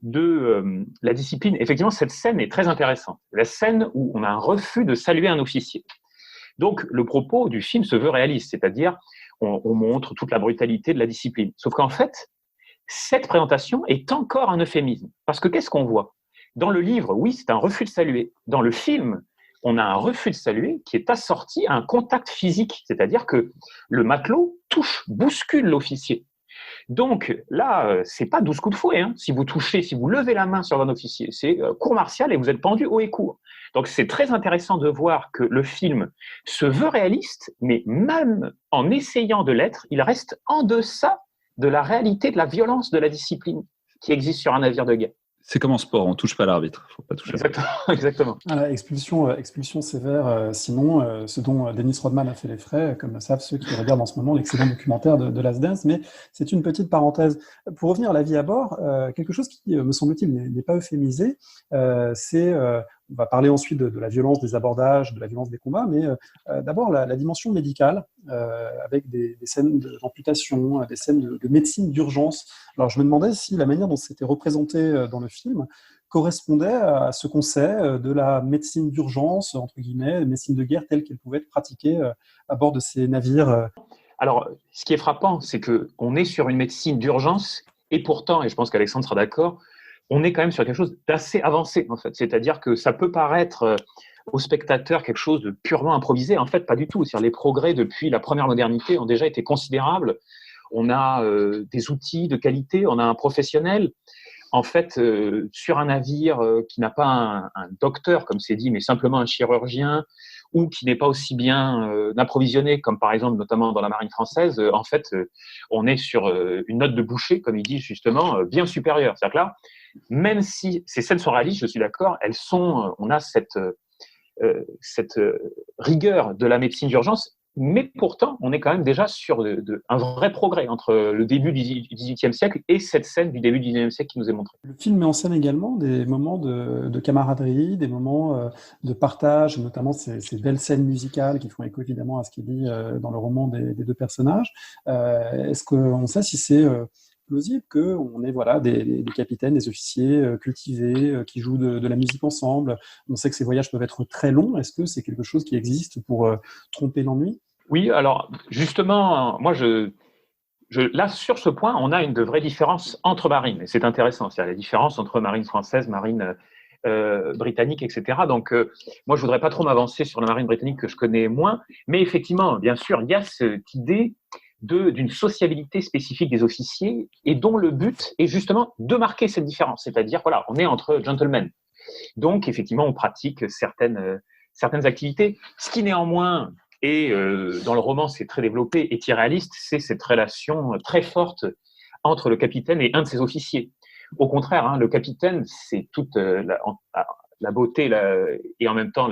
de la discipline, effectivement, cette scène est très intéressante. La scène où on a un refus de saluer un officier. Donc, le propos du film se veut réaliste, c'est-à-dire on montre toute la brutalité de la discipline. Sauf qu'en fait, cette présentation est encore un euphémisme. Parce que qu'est-ce qu'on voit? Dans le livre, oui, c'est un refus de saluer. Dans le film, on a un refus de saluer qui est assorti à un contact physique, c'est-à-dire que le matelot bouscule l'officier. Donc là, c'est pas 12 coups de fouet. Si vous levez la main sur un officier, c'est cour martiale et vous êtes pendu haut et court. Donc c'est très intéressant de voir que le film se veut réaliste, mais même en essayant de l'être, il reste en deçà de la réalité de la violence de la discipline qui existe sur un navire de guerre. C'est comme en sport, on touche pas l'arbitre. Faut pas toucher. Exactement. Expulsion sévère, sinon, ce dont Dennis Rodman a fait les frais, comme le savent ceux qui regardent en ce moment l'excellent documentaire de Last Dance, mais c'est une petite parenthèse. Pour revenir à la vie à bord, quelque chose qui, me semble-t-il, n'est pas euphémisé, c'est... on va parler ensuite de la violence des abordages, de la violence des combats, mais d'abord la dimension médicale, avec des scènes d'amputation, des scènes de médecine d'urgence. Alors je me demandais si la manière dont c'était représenté dans le film correspondait à ce qu'on sait de la médecine d'urgence, entre guillemets, médecine de guerre telle qu'elle pouvait être pratiquée à bord de ces navires. Alors, ce qui est frappant, c'est qu'on est sur une médecine d'urgence, et pourtant, et je pense qu'Alexandre sera d'accord, on est quand même sur quelque chose d'assez avancé, en fait. C'est-à-dire que ça peut paraître au spectateur quelque chose de purement improvisé. En fait, pas du tout. C'est-à-dire les progrès depuis la première modernité ont déjà été considérables. On a des outils de qualité, on a un professionnel. En fait, sur un navire qui n'a pas un docteur, comme c'est dit, mais simplement un chirurgien, ou qui n'est pas aussi bien approvisionné, comme par exemple, notamment dans la marine française, en fait, on est sur une note de boucher, comme il dit justement, bien supérieure. C'est-à-dire que là, même si ces scènes sont réalistes, je suis d'accord, on a cette rigueur de la médecine d'urgence, mais pourtant, on est quand même déjà sur un vrai progrès entre le début du XVIIIe siècle et cette scène du début du XIXe siècle qui nous est montrée. Le film met en scène également des moments de camaraderie, des moments de partage, notamment ces belles scènes musicales qui font écho évidemment à ce qui est dit dans le roman des deux personnages. Est-ce qu'on sait si c'est plausible qu'on ait des capitaines, des officiers cultivés qui jouent de la musique ensemble? On sait que ces voyages peuvent être très longs. Est-ce que c'est quelque chose qui existe pour tromper l'ennui? Oui, alors justement, moi là, sur ce point, on a une de vraies différences entre marines, et c'est intéressant, c'est-à-dire les différences entre marine française, marine britannique, etc. Donc, moi, je voudrais pas trop m'avancer sur la marine britannique que je connais moins, mais effectivement, bien sûr, il y a cette idée d'une sociabilité spécifique des officiers et dont le but est justement de marquer cette différence, c'est-à-dire, voilà, on est entre gentlemen. Donc, effectivement, on pratique certaines activités, ce qui néanmoins, et dans le roman, c'est très développé et irréaliste, c'est cette relation très forte entre le capitaine et un de ses officiers. Au contraire, hein, le capitaine, c'est toute la beauté et en même temps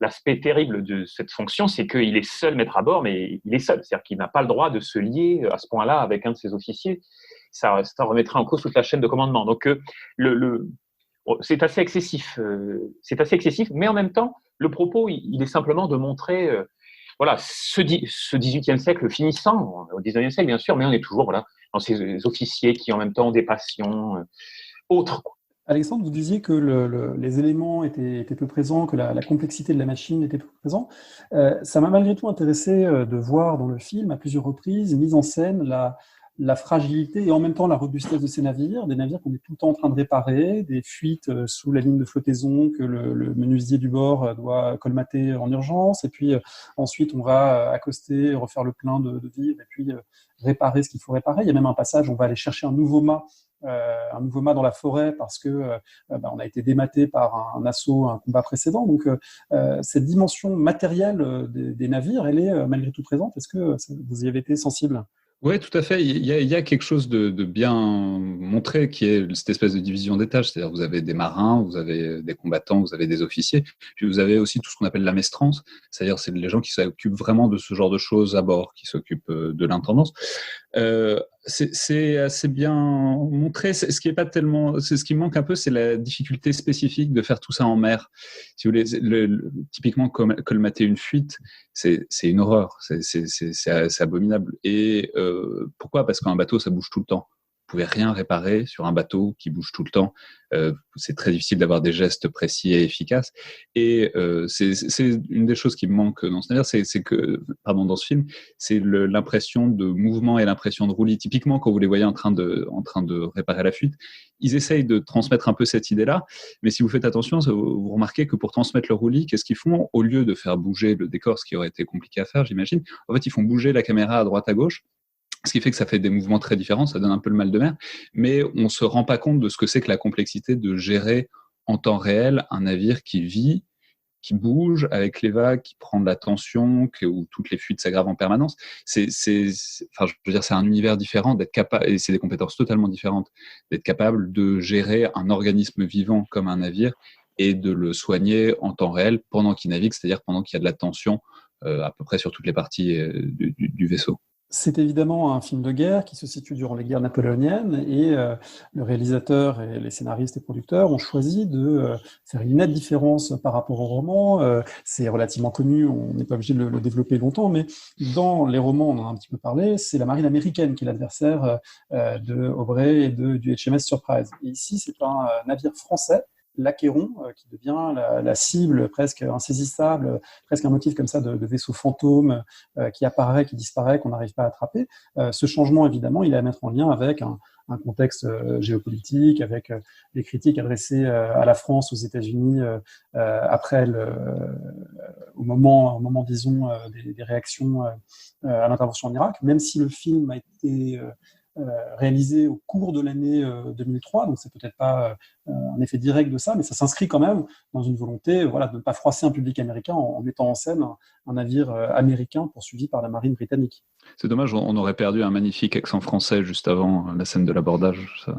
l'aspect terrible de cette fonction, c'est qu'il est seul maître à bord, mais il est seul. C'est-à-dire qu'il n'a pas le droit de se lier à ce point-là avec un de ses officiers. Ça remettrait en cause toute la chaîne de commandement. Donc, c'est assez excessif. Mais en même temps, le propos, il est simplement de montrer voilà, ce XVIIIe siècle finissant, au XIXe siècle bien sûr, mais on est toujours dans ces officiers qui en même temps ont des passions autres. Alexandre, vous disiez que les éléments étaient peu présents, que la complexité de la machine était peu présente. Ça m'a malgré tout intéressé de voir dans le film, à plusieurs reprises, mise en scène la fragilité et en même temps la robustesse de ces navires, des navires qu'on est tout le temps en train de réparer, des fuites sous la ligne de flottaison que le menuisier du bord doit colmater en urgence, et puis ensuite on va accoster, refaire le plein de vivres, et puis réparer ce qu'il faut réparer. Il y a même un passage où on va aller chercher un nouveau mât dans la forêt parce que on a été dématé par un assaut, un combat précédent. Donc cette dimension matérielle des navires, elle est malgré tout présente. Est-ce que vous y avez été sensible ? Oui, tout à fait. Il y a quelque chose de bien montré qui est cette espèce de division des tâches. C'est-à-dire, vous avez des marins, vous avez des combattants, vous avez des officiers, puis vous avez aussi tout ce qu'on appelle l'amestrance. C'est-à-dire, c'est les gens qui s'occupent vraiment de ce genre de choses à bord, qui s'occupent de l'intendance. C'est assez bien montré. Ce qui est pas tellement, c'est ce qui manque un peu, c'est la difficulté spécifique de faire tout ça en mer. Si vous voulez, typiquement colmater une fuite, c'est une horreur. C'est abominable. Et pourquoi ? Parce qu'un bateau, ça bouge tout le temps. Vous pouvez rien réparer sur un bateau qui bouge tout le temps. C'est très difficile d'avoir des gestes précis et efficaces. Et c'est une des choses qui me manque dans ce navire, dans ce film, c'est l'impression de mouvement et l'impression de roulis. Typiquement, quand vous les voyez en train de réparer la fuite, ils essayent de transmettre un peu cette idée-là. Mais si vous faites attention, vous remarquez que pour transmettre le roulis, qu'est-ce qu'ils font ? Au lieu de faire bouger le décor, ce qui aurait été compliqué à faire, j'imagine, en fait, ils font bouger la caméra à droite à gauche. Ce qui fait que ça fait des mouvements très différents, ça donne un peu le mal de mer, mais on ne se rend pas compte de ce que c'est que la complexité de gérer en temps réel un navire qui vit, qui bouge avec les vagues, qui prend de la tension, où toutes les fuites s'aggravent en permanence. C'est un univers différent, d'être capable, et c'est des compétences totalement différentes, d'être capable de gérer un organisme vivant comme un navire et de le soigner en temps réel pendant qu'il navigue, c'est-à-dire pendant qu'il y a de la tension à peu près sur toutes les parties du vaisseau. C'est évidemment un film de guerre qui se situe durant les guerres napoléoniennes et le réalisateur et les scénaristes et producteurs ont choisi de faire une nette différence par rapport au roman. C'est relativement connu, on n'est pas obligé de le développer longtemps, mais dans les romans, on en a un petit peu parlé, c'est la marine américaine qui est l'adversaire de Aubrey et du HMS Surprise. Et ici, c'est un navire français, l'Achéron, qui devient la cible presque insaisissable, presque un motif comme ça de vaisseau fantôme qui apparaît, qui disparaît, qu'on n'arrive pas à attraper. Ce changement, évidemment, il est à mettre en lien avec un contexte géopolitique, avec les critiques adressées à la France, aux États-Unis, après au moment disons, des réactions à l'intervention en Irak, même si le film a été réalisé au cours de l'année 2003, donc c'est peut-être pas un effet direct de ça, mais ça s'inscrit quand même dans une volonté de ne pas froisser un public américain en mettant en scène un navire américain poursuivi par la marine britannique. C'est dommage, on aurait perdu un magnifique accent français juste avant la scène de l'abordage. Ça.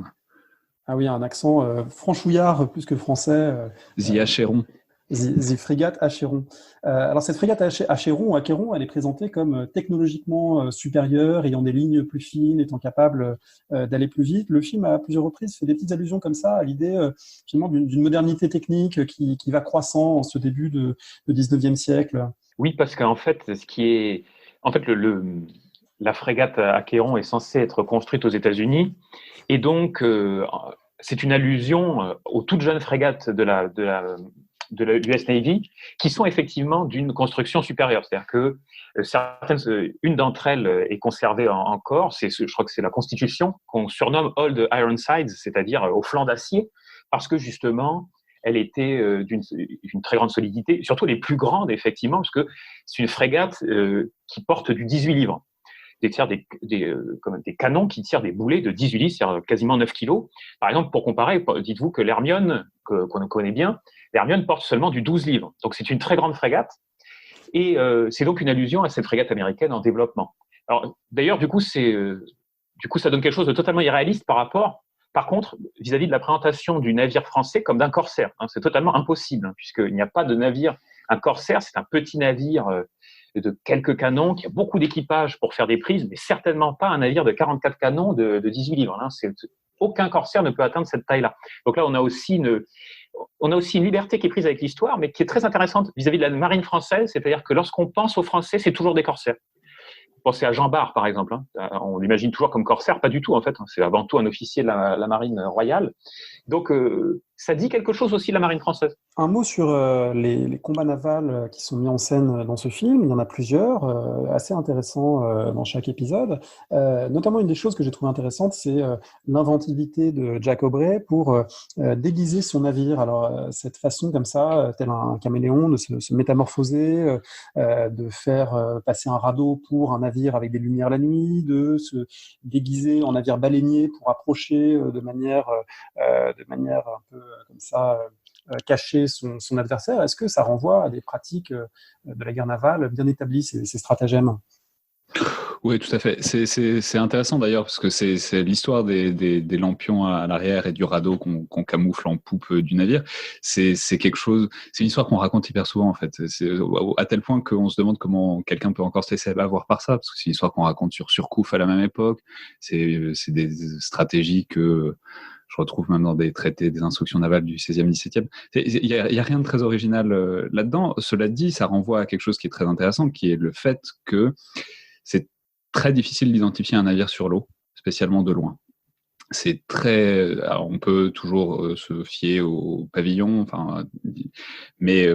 Ah oui, un accent franchouillard plus que français. The Achéron. The frégate Achéron. Alors cette frégate Achéron, elle est présentée comme technologiquement supérieure, ayant des lignes plus fines, étant capable d'aller plus vite. Le film, à plusieurs reprises, fait des petites allusions comme ça à l'idée finalement d'une modernité technique qui va croissant en ce début de 19e siècle. Oui, parce qu'en fait, la frégate Achéron est censée être construite aux États-Unis, et donc c'est une allusion aux toutes jeunes frégates de de la US Navy qui sont effectivement d'une construction supérieure. C'est-à-dire que une d'entre elles est conservée encore. Je crois que c'est la Constitution qu'on surnomme Old Ironsides, c'est-à-dire au flanc d'acier, parce que justement, elle était d'une très grande solidité, surtout les plus grandes, effectivement, parce que c'est une frégate qui porte du 18 livres. Des canons qui tirent des boulets de 18 livres, c'est-à-dire quasiment 9 kilos. Par exemple, pour comparer, dites-vous que l'Hermione, qu'on connaît bien, l'Hermione porte seulement du 12 livres. Donc, c'est une très grande frégate. Et c'est donc une allusion à cette frégate américaine en développement. Alors, d'ailleurs, du coup, ça donne quelque chose de totalement irréaliste par contre, vis-à-vis de la présentation du navire français comme d'un corsaire. C'est totalement impossible, puisqu'il n'y a pas de navire. Un corsaire, c'est un petit navire de quelques canons, qui a beaucoup d'équipage pour faire des prises, mais certainement pas un navire de 44 canons de 18 livres. Aucun corsaire ne peut atteindre cette taille-là. Donc là, on a aussi une liberté qui est prise avec l'histoire, mais qui est très intéressante vis-à-vis de la marine française, c'est-à-dire que lorsqu'on pense aux Français, c'est toujours des corsaires. Pensez à Jean Bart, par exemple. On l'imagine toujours comme corsaire, pas du tout, en fait. C'est avant tout un officier de la marine royale. Donc, ça dit quelque chose aussi de la marine française. Un mot sur les combats navals qui sont mis en scène dans ce film. Il y en a plusieurs, assez intéressants dans chaque épisode. Notamment, une des choses que j'ai trouvé intéressante, c'est l'inventivité de Jack Aubrey pour déguiser son navire. Alors, cette façon comme ça, tel un caméléon, de se métamorphoser, de faire passer un radeau pour un navire avec des lumières la nuit, de se déguiser en navire baleinier pour approcher de manière un peu comme ça, cacher son adversaire. Est-ce que ça renvoie à des pratiques de la guerre navale bien établies, ces stratagèmes ? Oui, tout à fait. C'est intéressant d'ailleurs parce que c'est l'histoire des lampions à l'arrière et du radeau qu'on camoufle en poupe du navire. C'est quelque chose. C'est une histoire qu'on raconte hyper souvent en fait. C'est à tel point qu'on se demande comment quelqu'un peut encore se laisser avoir par ça, parce que c'est une histoire qu'on raconte sur Surcouf à la même époque. C'est des stratégies que je retrouve même dans des traités, des instructions navales du 16e, 17e. Il y a rien de très original là-dedans. Cela dit, ça renvoie à quelque chose qui est très intéressant, qui est le fait que c'est très difficile d'identifier un navire sur l'eau, spécialement de loin. Alors on peut toujours se fier au pavillon, mais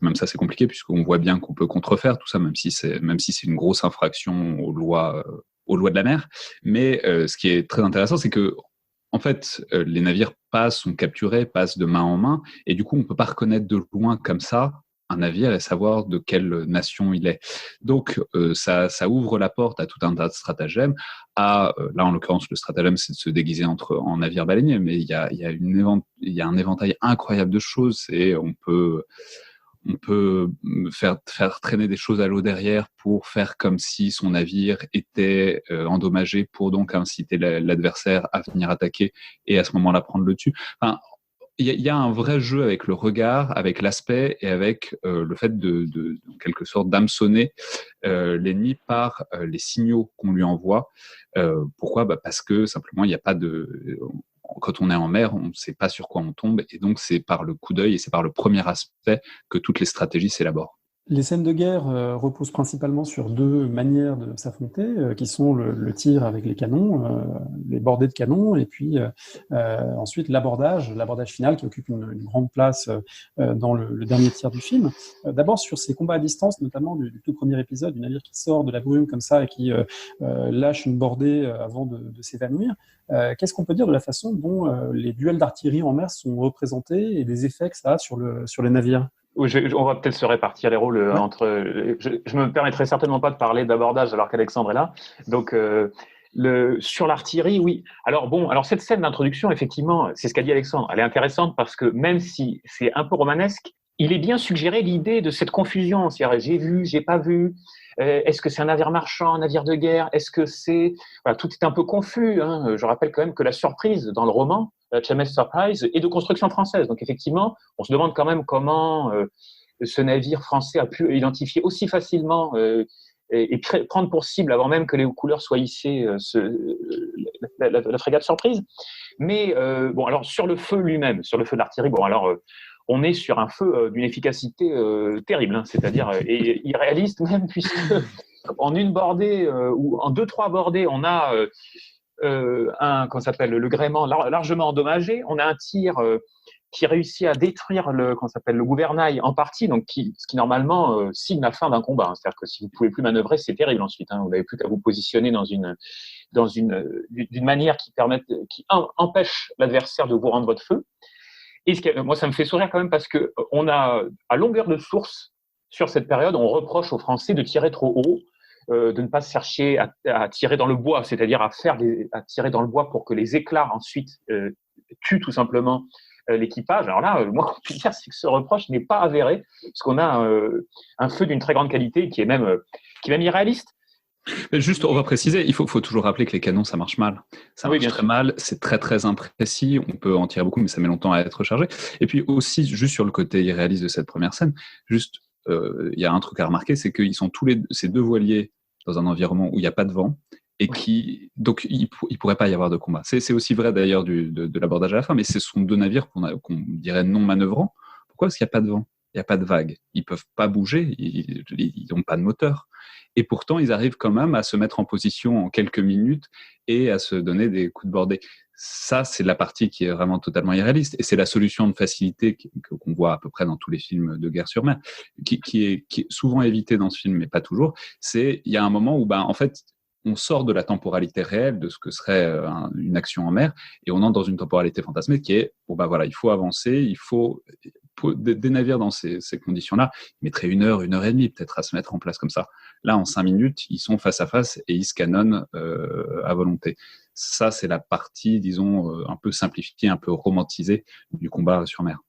même ça c'est compliqué puisqu'on voit bien qu'on peut contrefaire tout ça, même si c'est une grosse infraction aux lois de la mer. Mais ce qui est très intéressant, c'est que en fait, les navires sont capturés, passent de main en main, et du coup on peut pas reconnaître de loin comme ça un navire et savoir de quelle nation il est. Donc, ça ouvre la porte à tout un tas de stratagèmes. Là, en l'occurrence, le stratagème, c'est de se déguiser en navire baleinier, mais il y a un éventail incroyable de choses. Et on peut faire traîner des choses à l'eau derrière pour faire comme si son navire était endommagé, pour donc inciter l'adversaire à venir attaquer et à ce moment-là prendre le dessus. Enfin, il y a un vrai jeu avec le regard, avec l'aspect et avec le fait de en quelque sorte d'hameçonner l'ennemi par les signaux qu'on lui envoie. Pourquoi ? Parce que simplement il n'y a pas quand on est en mer, on ne sait pas sur quoi on tombe, et donc c'est par le coup d'œil et c'est par le premier aspect que toutes les stratégies s'élaborent. Les scènes de guerre reposent principalement sur deux manières de s'affronter, qui sont le tir avec les canons, les bordées de canons, et puis ensuite l'abordage final qui occupe une grande place dans le dernier tiers du film. D'abord sur ces combats à distance, notamment du tout premier épisode, du navire qui sort de la brume comme ça et qui lâche une bordée avant de s'évanouir. Qu'est-ce qu'on peut dire de la façon dont les duels d'artillerie en mer sont représentés et des effets que ça a sur les navires ? On va peut-être se répartir les rôles entre. Je me permettrai certainement pas de parler d'abordage alors qu'Alexandre est là. Donc, sur l'artillerie, oui. Alors cette scène d'introduction, effectivement, c'est ce qu'a dit Alexandre. Elle est intéressante parce que même si c'est un peu romanesque, il est bien suggéré l'idée de cette confusion. C'est-à-dire, j'ai vu, j'ai pas vu. Est-ce que c'est un navire marchand, un navire de guerre ? Est-ce que c'est... Voilà, tout est un peu confus. Je rappelle quand même que la surprise dans le roman, HMS Surprise, est de construction française. Donc effectivement, on se demande quand même comment ce navire français a pu identifier aussi facilement et prendre pour cible, avant même que les couleurs soient hissées, la frégate Surprise. Mais alors sur le feu lui-même, sur le feu de l'artillerie, on est sur un feu d'une efficacité terrible, c'est-à-dire et irréaliste même, puisque en une bordée ou en 2-3 bordées, on a le gréement largement endommagé, on a un tir qui réussit à détruire le gouvernail en partie, donc ce qui normalement signe la fin d'un combat. Hein. C'est-à-dire que si vous pouvez plus manœuvrer, c'est terrible ensuite. Hein. Vous n'avez plus qu'à vous positionner d'une manière qui empêche l'adversaire de vous rendre votre feu. Et moi, ça me fait sourire quand même parce que on a, à longueur de source, sur cette période, on reproche aux Français de tirer trop haut, de ne pas chercher à tirer dans le bois, c'est-à-dire à tirer dans le bois pour que les éclats ensuite tuent tout simplement l'équipage. Alors là, moi, ce que je peux dire, c'est que ce reproche n'est pas avéré, parce qu'on a un feu d'une très grande qualité qui est même irréaliste. Mais juste, on va préciser, il faut toujours rappeler que les canons, ça marche mal. Ça marche très mal, c'est très très imprécis, on peut en tirer beaucoup, mais ça met longtemps à être chargé. Et puis aussi, juste sur le côté irréaliste de cette première scène, juste, il y a un truc à remarquer, c'est qu'ils sont ces deux voiliers dans un environnement où il n'y a pas de vent, et donc il pourrait pas y avoir de combat. C'est aussi vrai d'ailleurs de l'abordage à la fin, mais ce sont deux navires qu'on dirait non manœuvrants. Pourquoi ? Parce qu'il n'y a pas de vent, il n'y a pas de vagues, ils peuvent pas bouger, ils n'ont pas de moteur. Et pourtant, ils arrivent quand même à se mettre en position en quelques minutes et à se donner des coups de bordée. Ça, c'est la partie qui est vraiment totalement irréaliste. Et c'est la solution de facilité qu'on voit à peu près dans tous les films de guerre sur mer, qui est souvent évitée dans ce film, mais pas toujours. Il y a un moment où, en fait, on sort de la temporalité réelle de ce que serait une action en mer et on entre dans une temporalité fantasmée qui est, il faut avancer, il faut des navires dans ces conditions-là, ils mettraient 1 heure, 1 heure et demie peut-être à se mettre en place comme ça. Là, en 5 minutes, ils sont face à face et ils se canonnent à volonté. Ça, c'est la partie, disons, un peu simplifiée, un peu romantisée du combat sur mer.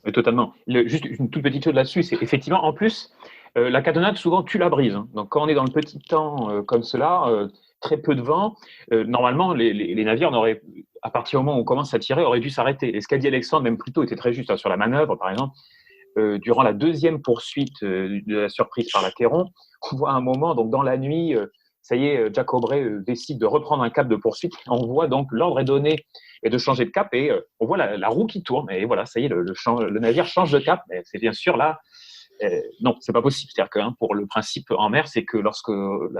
Oui, totalement. Juste une toute petite chose là-dessus, c'est effectivement, en plus, la canonnade, souvent, tue la brise. Hein. Donc, quand on est dans le petit temps comme cela, très peu de vent, normalement, les navires n'auraient, à partir du moment où on commence à tirer, auraient dû s'arrêter. Et ce qu'a dit Alexandre, même plus tôt, était très juste. Hein, sur la manœuvre, par exemple, durant la deuxième poursuite de la surprise par l'Achéron, on voit un moment, donc dans la nuit, ça y est, Jack Aubrey décide de reprendre un cap de poursuite. On voit donc l'ordre est donné et de changer de cap et on voit la roue qui tourne. Et voilà, ça y est, le navire change de cap. Mais c'est bien sûr là, non, c'est pas possible. C'est-à-dire que pour le principe en mer, c'est que lorsque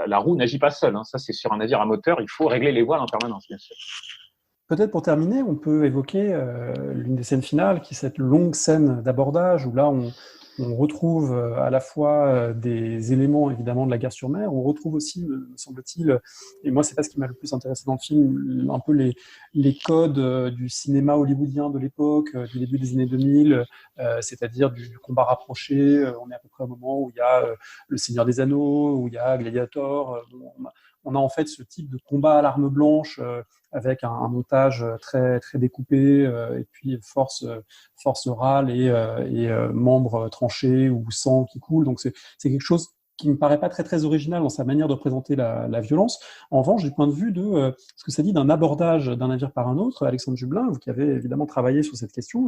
la roue n'agit pas seule, ça c'est sur un navire à moteur, il faut régler les voiles en permanence, bien sûr. Peut-être pour terminer, on peut évoquer l'une des scènes finales, qui est cette longue scène d'abordage, où là on retrouve à la fois des éléments évidemment de la guerre sur mer, on retrouve aussi, me semble-t-il, et moi c'est pas ce qui m'a le plus intéressé dans le film, un peu les codes du cinéma hollywoodien de l'époque, du début des années 2000, c'est-à-dire du combat rapproché. On est à peu près au moment où il y a Le Seigneur des Anneaux, où il y a Gladiator. On a en fait ce type de combat à l'arme blanche avec un montage très très découpé et puis force râle et membres tranchés ou sang qui coule. Donc c'est quelque chose qui me paraît pas très très original dans sa manière de représenter la violence. En revanche, du point de vue de ce que ça dit d'un abordage d'un navire par un autre, Alexandre Jublin, vous qui avez évidemment travaillé sur cette question,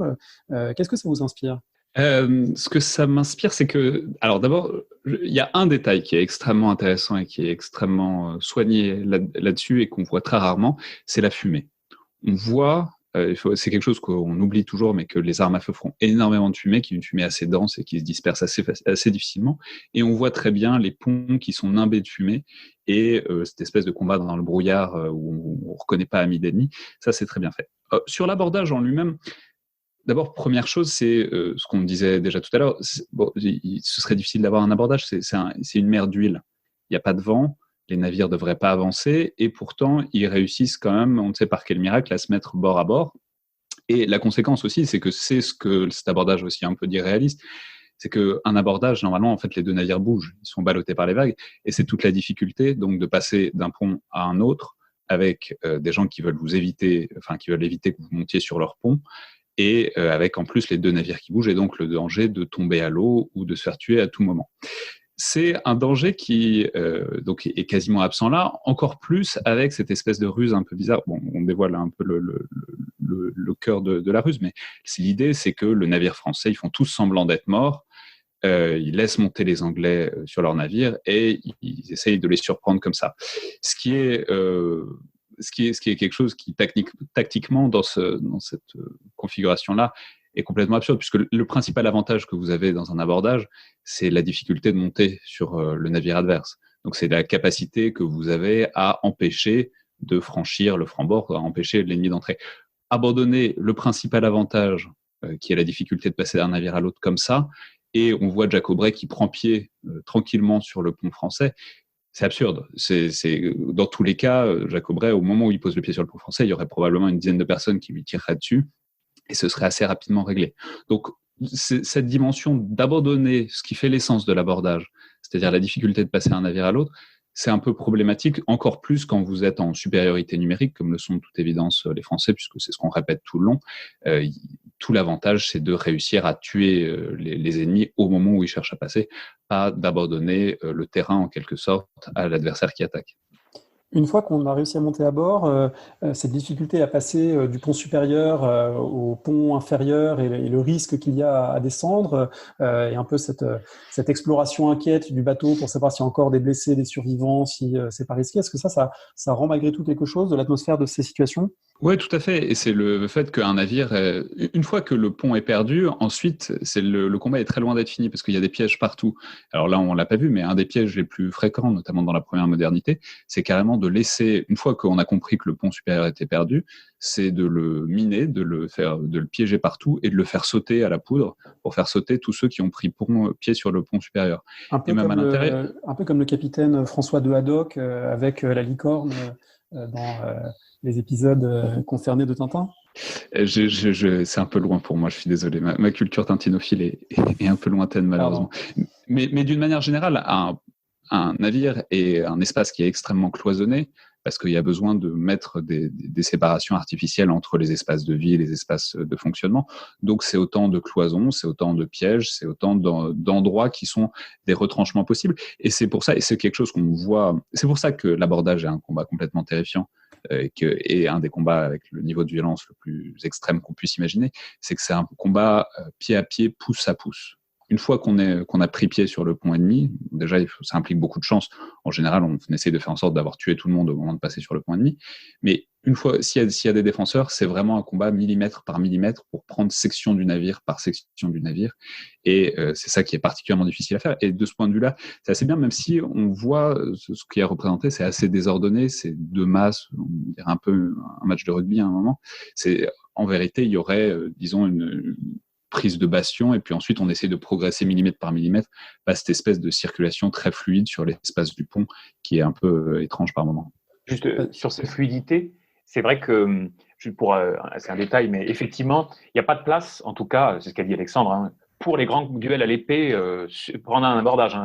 qu'est-ce que ça vous inspire ? Ce que ça m'inspire, c'est que, alors d'abord, il y a un détail qui est extrêmement intéressant et qui est extrêmement soigné là-dessus et qu'on voit très rarement, c'est la fumée. On voit, c'est quelque chose qu'on oublie toujours, mais que les armes à feu font énormément de fumée, qui est une fumée assez dense et qui se disperse assez difficilement. Et on voit très bien les ponts qui sont nimbés de fumée et cette espèce de combat dans le brouillard où on ne reconnaît pas ami d'ennemi. Ça, c'est très bien fait. Sur l'abordage en lui-même, d'abord, première chose, c'est ce qu'on disait déjà tout à l'heure. Ce serait difficile d'avoir un abordage. C'est une mer d'huile. Il n'y a pas de vent. Les navires ne devraient pas avancer. Et pourtant, ils réussissent quand même, on ne sait par quel miracle, à se mettre bord à bord. Et la conséquence aussi, c'est que c'est ce que cet abordage aussi un peu d'irréaliste, c'est qu'un abordage, normalement, en fait, les deux navires bougent. Ils sont ballottés par les vagues. Et c'est toute la difficulté, donc, de passer d'un pont à un autre avec des gens qui veulent éviter que vous montiez sur leur pont. Et avec en plus les deux navires qui bougent et donc le danger de tomber à l'eau ou de se faire tuer à tout moment. C'est un danger qui donc est quasiment absent là, encore plus avec cette espèce de ruse un peu bizarre. Bon, on dévoile un peu le cœur de la ruse, mais l'idée, c'est que le navire français, ils font tous semblant d'être morts, ils laissent monter les Anglais sur leur navire et ils essayent de les surprendre comme ça. Ce qui est quelque chose qui, tactiquement, dans cette configuration-là, est complètement absurde, puisque le principal avantage que vous avez dans un abordage, c'est la difficulté de monter sur le navire adverse. Donc, c'est la capacité que vous avez à empêcher de franchir le franc-bord, à empêcher l'ennemi d'entrer. Abandonner le principal avantage qui est la difficulté de passer d'un navire à l'autre comme ça, et on voit Jack Aubrey qui prend pied tranquillement sur le pont français. C'est absurde. Dans tous les cas, Jack Aubrey, au moment où il pose le pied sur le pont français, il y aurait probablement une dizaine de personnes qui lui tireraient dessus, et ce serait assez rapidement réglé. Donc, cette dimension d'abandonner ce qui fait l'essence de l'abordage, c'est-à-dire la difficulté de passer d'un navire à l'autre, c'est un peu problématique, encore plus quand vous êtes en supériorité numérique, comme le sont de toute évidence les Français, puisque c'est ce qu'on répète tout le long. Tout l'avantage, c'est de réussir à tuer les ennemis au moment où ils cherchent à passer, pas d'abandonner le terrain en quelque sorte à l'adversaire qui attaque. Une fois qu'on a réussi à monter à bord, cette difficulté à passer du pont supérieur au pont inférieur et le risque qu'il y a à descendre, et un peu cette exploration inquiète du bateau pour savoir s'il y a encore des blessés, des survivants, si c'est pas risqué, est-ce que ça rend malgré tout quelque chose de l'atmosphère de ces situations ? Oui, tout à fait. Et c'est le fait qu'un navire, une fois que le pont est perdu, ensuite, le combat est très loin d'être fini parce qu'il y a des pièges partout. Alors là, on l'a pas vu, mais un des pièges les plus fréquents, notamment dans la première modernité, c'est carrément de laisser, une fois qu'on a compris que le pont supérieur était perdu, c'est de le miner, de le piéger partout et de le faire sauter à la poudre pour faire sauter tous ceux qui ont pris pied sur le pont supérieur. Un peu comme le capitaine François de Haddock avec la licorne dans les épisodes concernés de Tintin. C'est un peu loin pour moi, je suis désolé. Ma culture tintinophile est un peu lointaine, malheureusement. Mais d'une manière générale, un navire est un espace qui est extrêmement cloisonné parce qu'il y a besoin de mettre des séparations artificielles entre les espaces de vie et les espaces de fonctionnement. Donc, c'est autant de cloisons, c'est autant de pièges, c'est autant d'endroits qui sont des retranchements possibles. Et c'est pour ça, et c'est quelque chose qu'on voit, c'est pour ça que l'abordage est un combat complètement terrifiant et un des combats avec le niveau de violence le plus extrême qu'on puisse imaginer, c'est que c'est un combat pied à pied, pouce à pouce. Une fois qu'on a pris pied sur le pont ennemi, déjà ça implique beaucoup de chance. En général, on essaie de faire en sorte d'avoir tué tout le monde au moment de passer sur le pont ennemi. Mais une fois, s'il y a des défenseurs, c'est vraiment un combat millimètre par millimètre pour prendre section du navire par section du navire. Et c'est ça qui est particulièrement difficile à faire. Et de ce point de vue-là, c'est assez bien, même si on voit ce qui est représenté, c'est assez désordonné, c'est deux masses, on dirait un peu un match de rugby à un moment. En vérité, il y aurait, disons, une prise de bastion, et puis ensuite on essaie de progresser millimètre par millimètre, cette espèce de circulation très fluide sur l'espace du pont qui est un peu étrange par moment. Juste sur cette fluidité, c'est vrai que, c'est un détail, mais effectivement, il n'y a pas de place, en tout cas, c'est ce qu'a dit Alexandre, pour les grands duels à l'épée, prendre un abordage.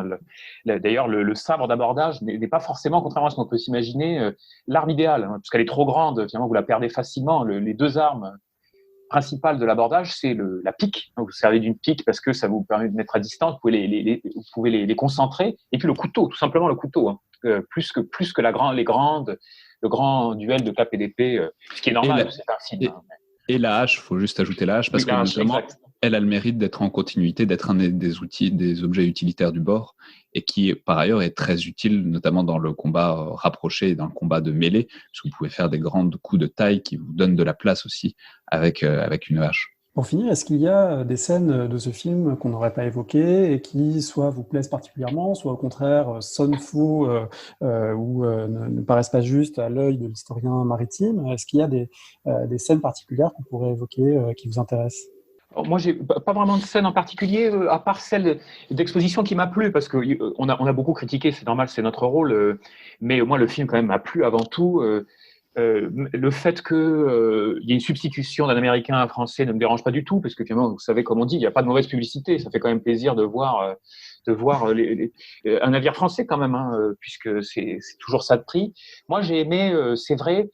D'ailleurs, le sabre d'abordage n'est pas forcément, contrairement à ce qu'on peut s'imaginer, l'arme idéale, parce qu'elle est trop grande, finalement vous la perdez facilement. Les deux armes principale de l'abordage, c'est la pique. Donc, vous servez d'une pique parce que ça vous permet de mettre à distance, vous pouvez les concentrer. Et puis le couteau, tout simplement le couteau. Plus que le grand duel de cape et d'épée, ce qui est normal, c'est un signe. Et la hache, il faut juste ajouter la hache, parce que notamment, elle a le mérite d'être en continuité, d'être un des objets utilitaires du bord, et qui, par ailleurs, est très utile, notamment dans le combat rapproché et dans le combat de mêlée, parce que vous pouvez faire des grands coups de taille qui vous donnent de la place aussi avec une hache. Pour finir, est-ce qu'il y a des scènes de ce film qu'on n'aurait pas évoquées et qui soit vous plaisent particulièrement, soit au contraire sonnent faux ou ne paraissent pas justes à l'œil de l'historien maritime ? Est-ce qu'il y a des scènes particulières qu'on pourrait évoquer qui vous intéressent ? Moi, j'ai pas vraiment de scène en particulier, à part celle d'exposition qui m'a plu, parce qu'on a beaucoup critiqué, c'est normal, c'est notre rôle, mais moi, le film quand même m'a plu avant tout. Le fait qu'il y ait une substitution d'un Américain à un Français ne me dérange pas du tout, parce que finalement, vous savez, comme on dit, il n'y a pas de mauvaise publicité. Ça fait quand même plaisir de voir un navire français quand même, puisque c'est toujours ça de prix. Moi, j'ai aimé, c'est vrai,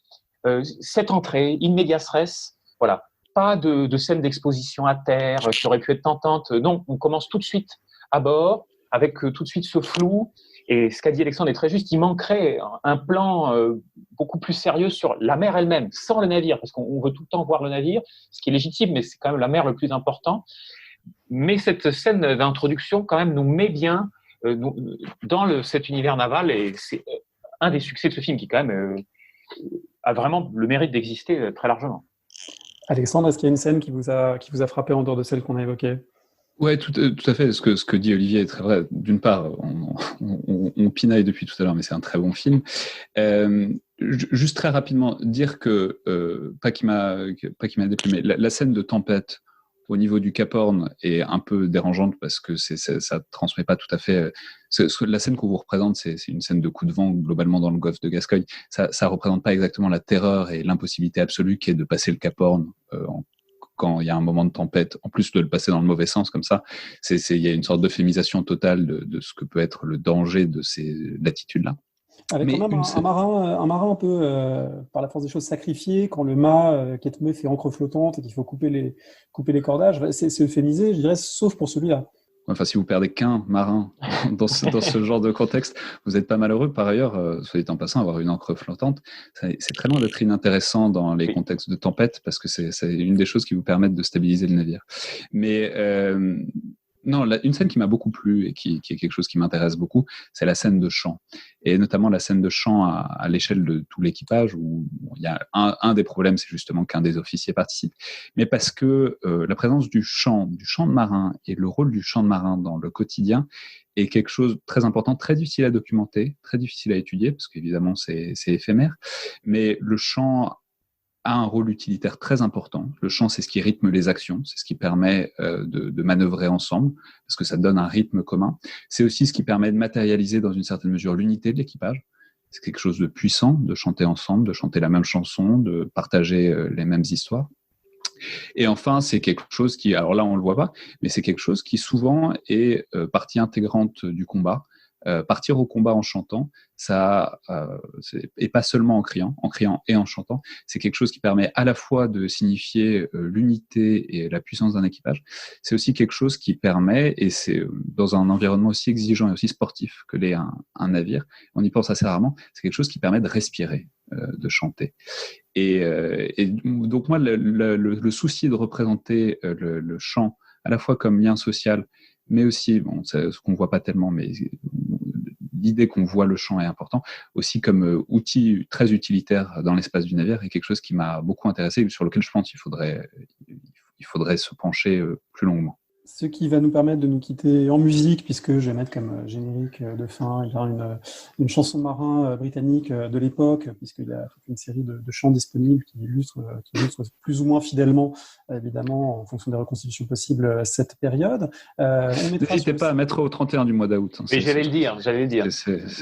cette entrée, in medias res, voilà. Pas de scène d'exposition à terre qui aurait pu être tentante. Non, on commence tout de suite à bord, avec tout de suite ce flou. Et ce qu'a dit Alexandre est très juste, il manquerait un plan beaucoup plus sérieux sur la mer elle-même, sans le navire, parce qu'on veut tout le temps voir le navire, ce qui est légitime, mais c'est quand même la mer le plus important. Mais cette scène d'introduction, quand même, nous met bien dans cet univers naval, et c'est un des succès de ce film qui, quand même, a vraiment le mérite d'exister très largement. Alexandre, est-ce qu'il y a une scène qui vous a frappé en dehors de celle qu'on a évoquée ? Oui, tout à fait. Ce que dit Olivier est très vrai. D'une part, on pinaille depuis tout à l'heure, mais c'est un très bon film. Juste très rapidement, dire que, pas qui m'a déplumé, la scène de tempête au niveau du Cap Horn est un peu dérangeante parce que ça transmet pas tout à fait. La scène qu'on vous représente, c'est une scène de coup de vent globalement dans le golfe de Gascogne. Ça représente pas exactement la terreur et l'impossibilité absolue qui est de passer le Cap Horn quand il y a un moment de tempête. En plus de le passer dans le mauvais sens comme ça, il y a une sorte d'euphémisation totale de ce que peut être le danger de ces latitudes-là. Avec quand même un marin un peu, par la force des choses, sacrifié, quand le mât qui est tombé fait encre flottante et qu'il faut couper les cordages. C'est euphémisé, je dirais, sauf pour celui-là. Enfin, si vous perdez qu'un marin dans ce genre de contexte, vous n'êtes pas malheureux. Par ailleurs, soit dit en passant, avoir une encre flottante, c'est très loin d'être inintéressant dans les contextes de tempête, parce que c'est une des choses qui vous permettent de stabiliser le navire. Mais non, une scène qui m'a beaucoup plu et qui est quelque chose qui m'intéresse beaucoup, c'est la scène de chant. Et notamment la scène de chant à l'échelle de tout l'équipage, où il y a un des problèmes, c'est justement qu'un des officiers participe. Mais parce que la présence du chant de marin et le rôle du chant de marin dans le quotidien est quelque chose de très important, très difficile à documenter, très difficile à étudier, parce qu'évidemment c'est éphémère. Mais le chant a un rôle utilitaire très important. Le chant, c'est ce qui rythme les actions, c'est ce qui permet de manœuvrer ensemble, parce que ça donne un rythme commun. C'est aussi ce qui permet de matérialiser dans une certaine mesure l'unité de l'équipage. C'est quelque chose de puissant, de chanter ensemble, de chanter la même chanson, de partager les mêmes histoires. Et enfin, c'est quelque chose qui, alors là on le voit pas, mais c'est quelque chose qui souvent est partie intégrante du combat. Partir au combat en chantant, et pas seulement en criant et en chantant, c'est quelque chose qui permet à la fois de signifier l'unité et la puissance d'un équipage. C'est aussi quelque chose qui permet, et c'est dans un environnement aussi exigeant et aussi sportif que l'est un navire, on y pense assez rarement, c'est quelque chose qui permet de respirer, de chanter. Et donc moi, le souci de représenter le chant à la fois comme lien social, mais aussi, ce qu'on ne voit pas tellement, mais l'idée qu'on voit le chant est important, aussi comme outil très utilitaire dans l'espace du navire, est quelque chose qui m'a beaucoup intéressé et sur lequel je pense qu'il faudrait se pencher plus longuement. Ce qui va nous permettre de nous quitter en musique, puisque je vais mettre comme générique de fin, il y a une chanson de marin britannique de l'époque, puisqu'il y a toute une série de chants disponibles qui illustrent plus ou moins fidèlement, évidemment, en fonction des reconstitutions possibles, cette période. N'hésitez pas à mettre au 31 du mois d'août. Mais j'allais le dire.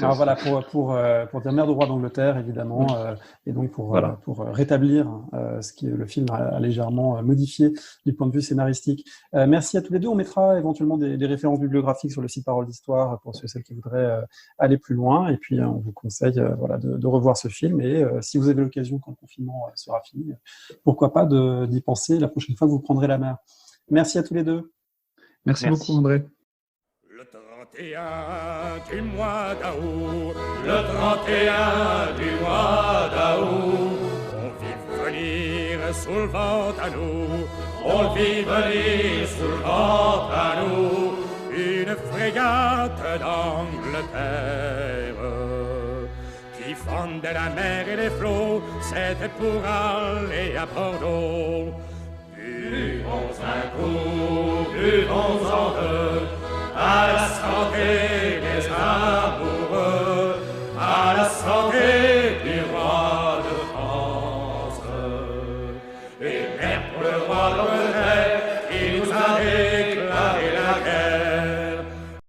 Alors voilà, pour dire mère de roi d'Angleterre, évidemment, et donc pour rétablir ce qui le film a légèrement modifié du point de vue scénaristique. Merci à tous les deux. On mettra éventuellement des références bibliographiques sur le site Parole d'Histoire pour ceux et celles qui voudraient aller plus loin. Et puis, on vous conseille de revoir ce film. Et si vous avez l'occasion, quand le confinement sera fini, pourquoi pas d'y penser la prochaine fois que vous prendrez la mer. Merci à tous les deux. Merci beaucoup, André. Le 31 du mois d'août, le 31 du mois d'août, on vit venir sous le vent à nous. On vit venir sous le vent à nous une frégate d'Angleterre qui fendait la mer et les flots, c'était pour aller à Bordeaux. Buvons un coup, buvons en deux, à la santé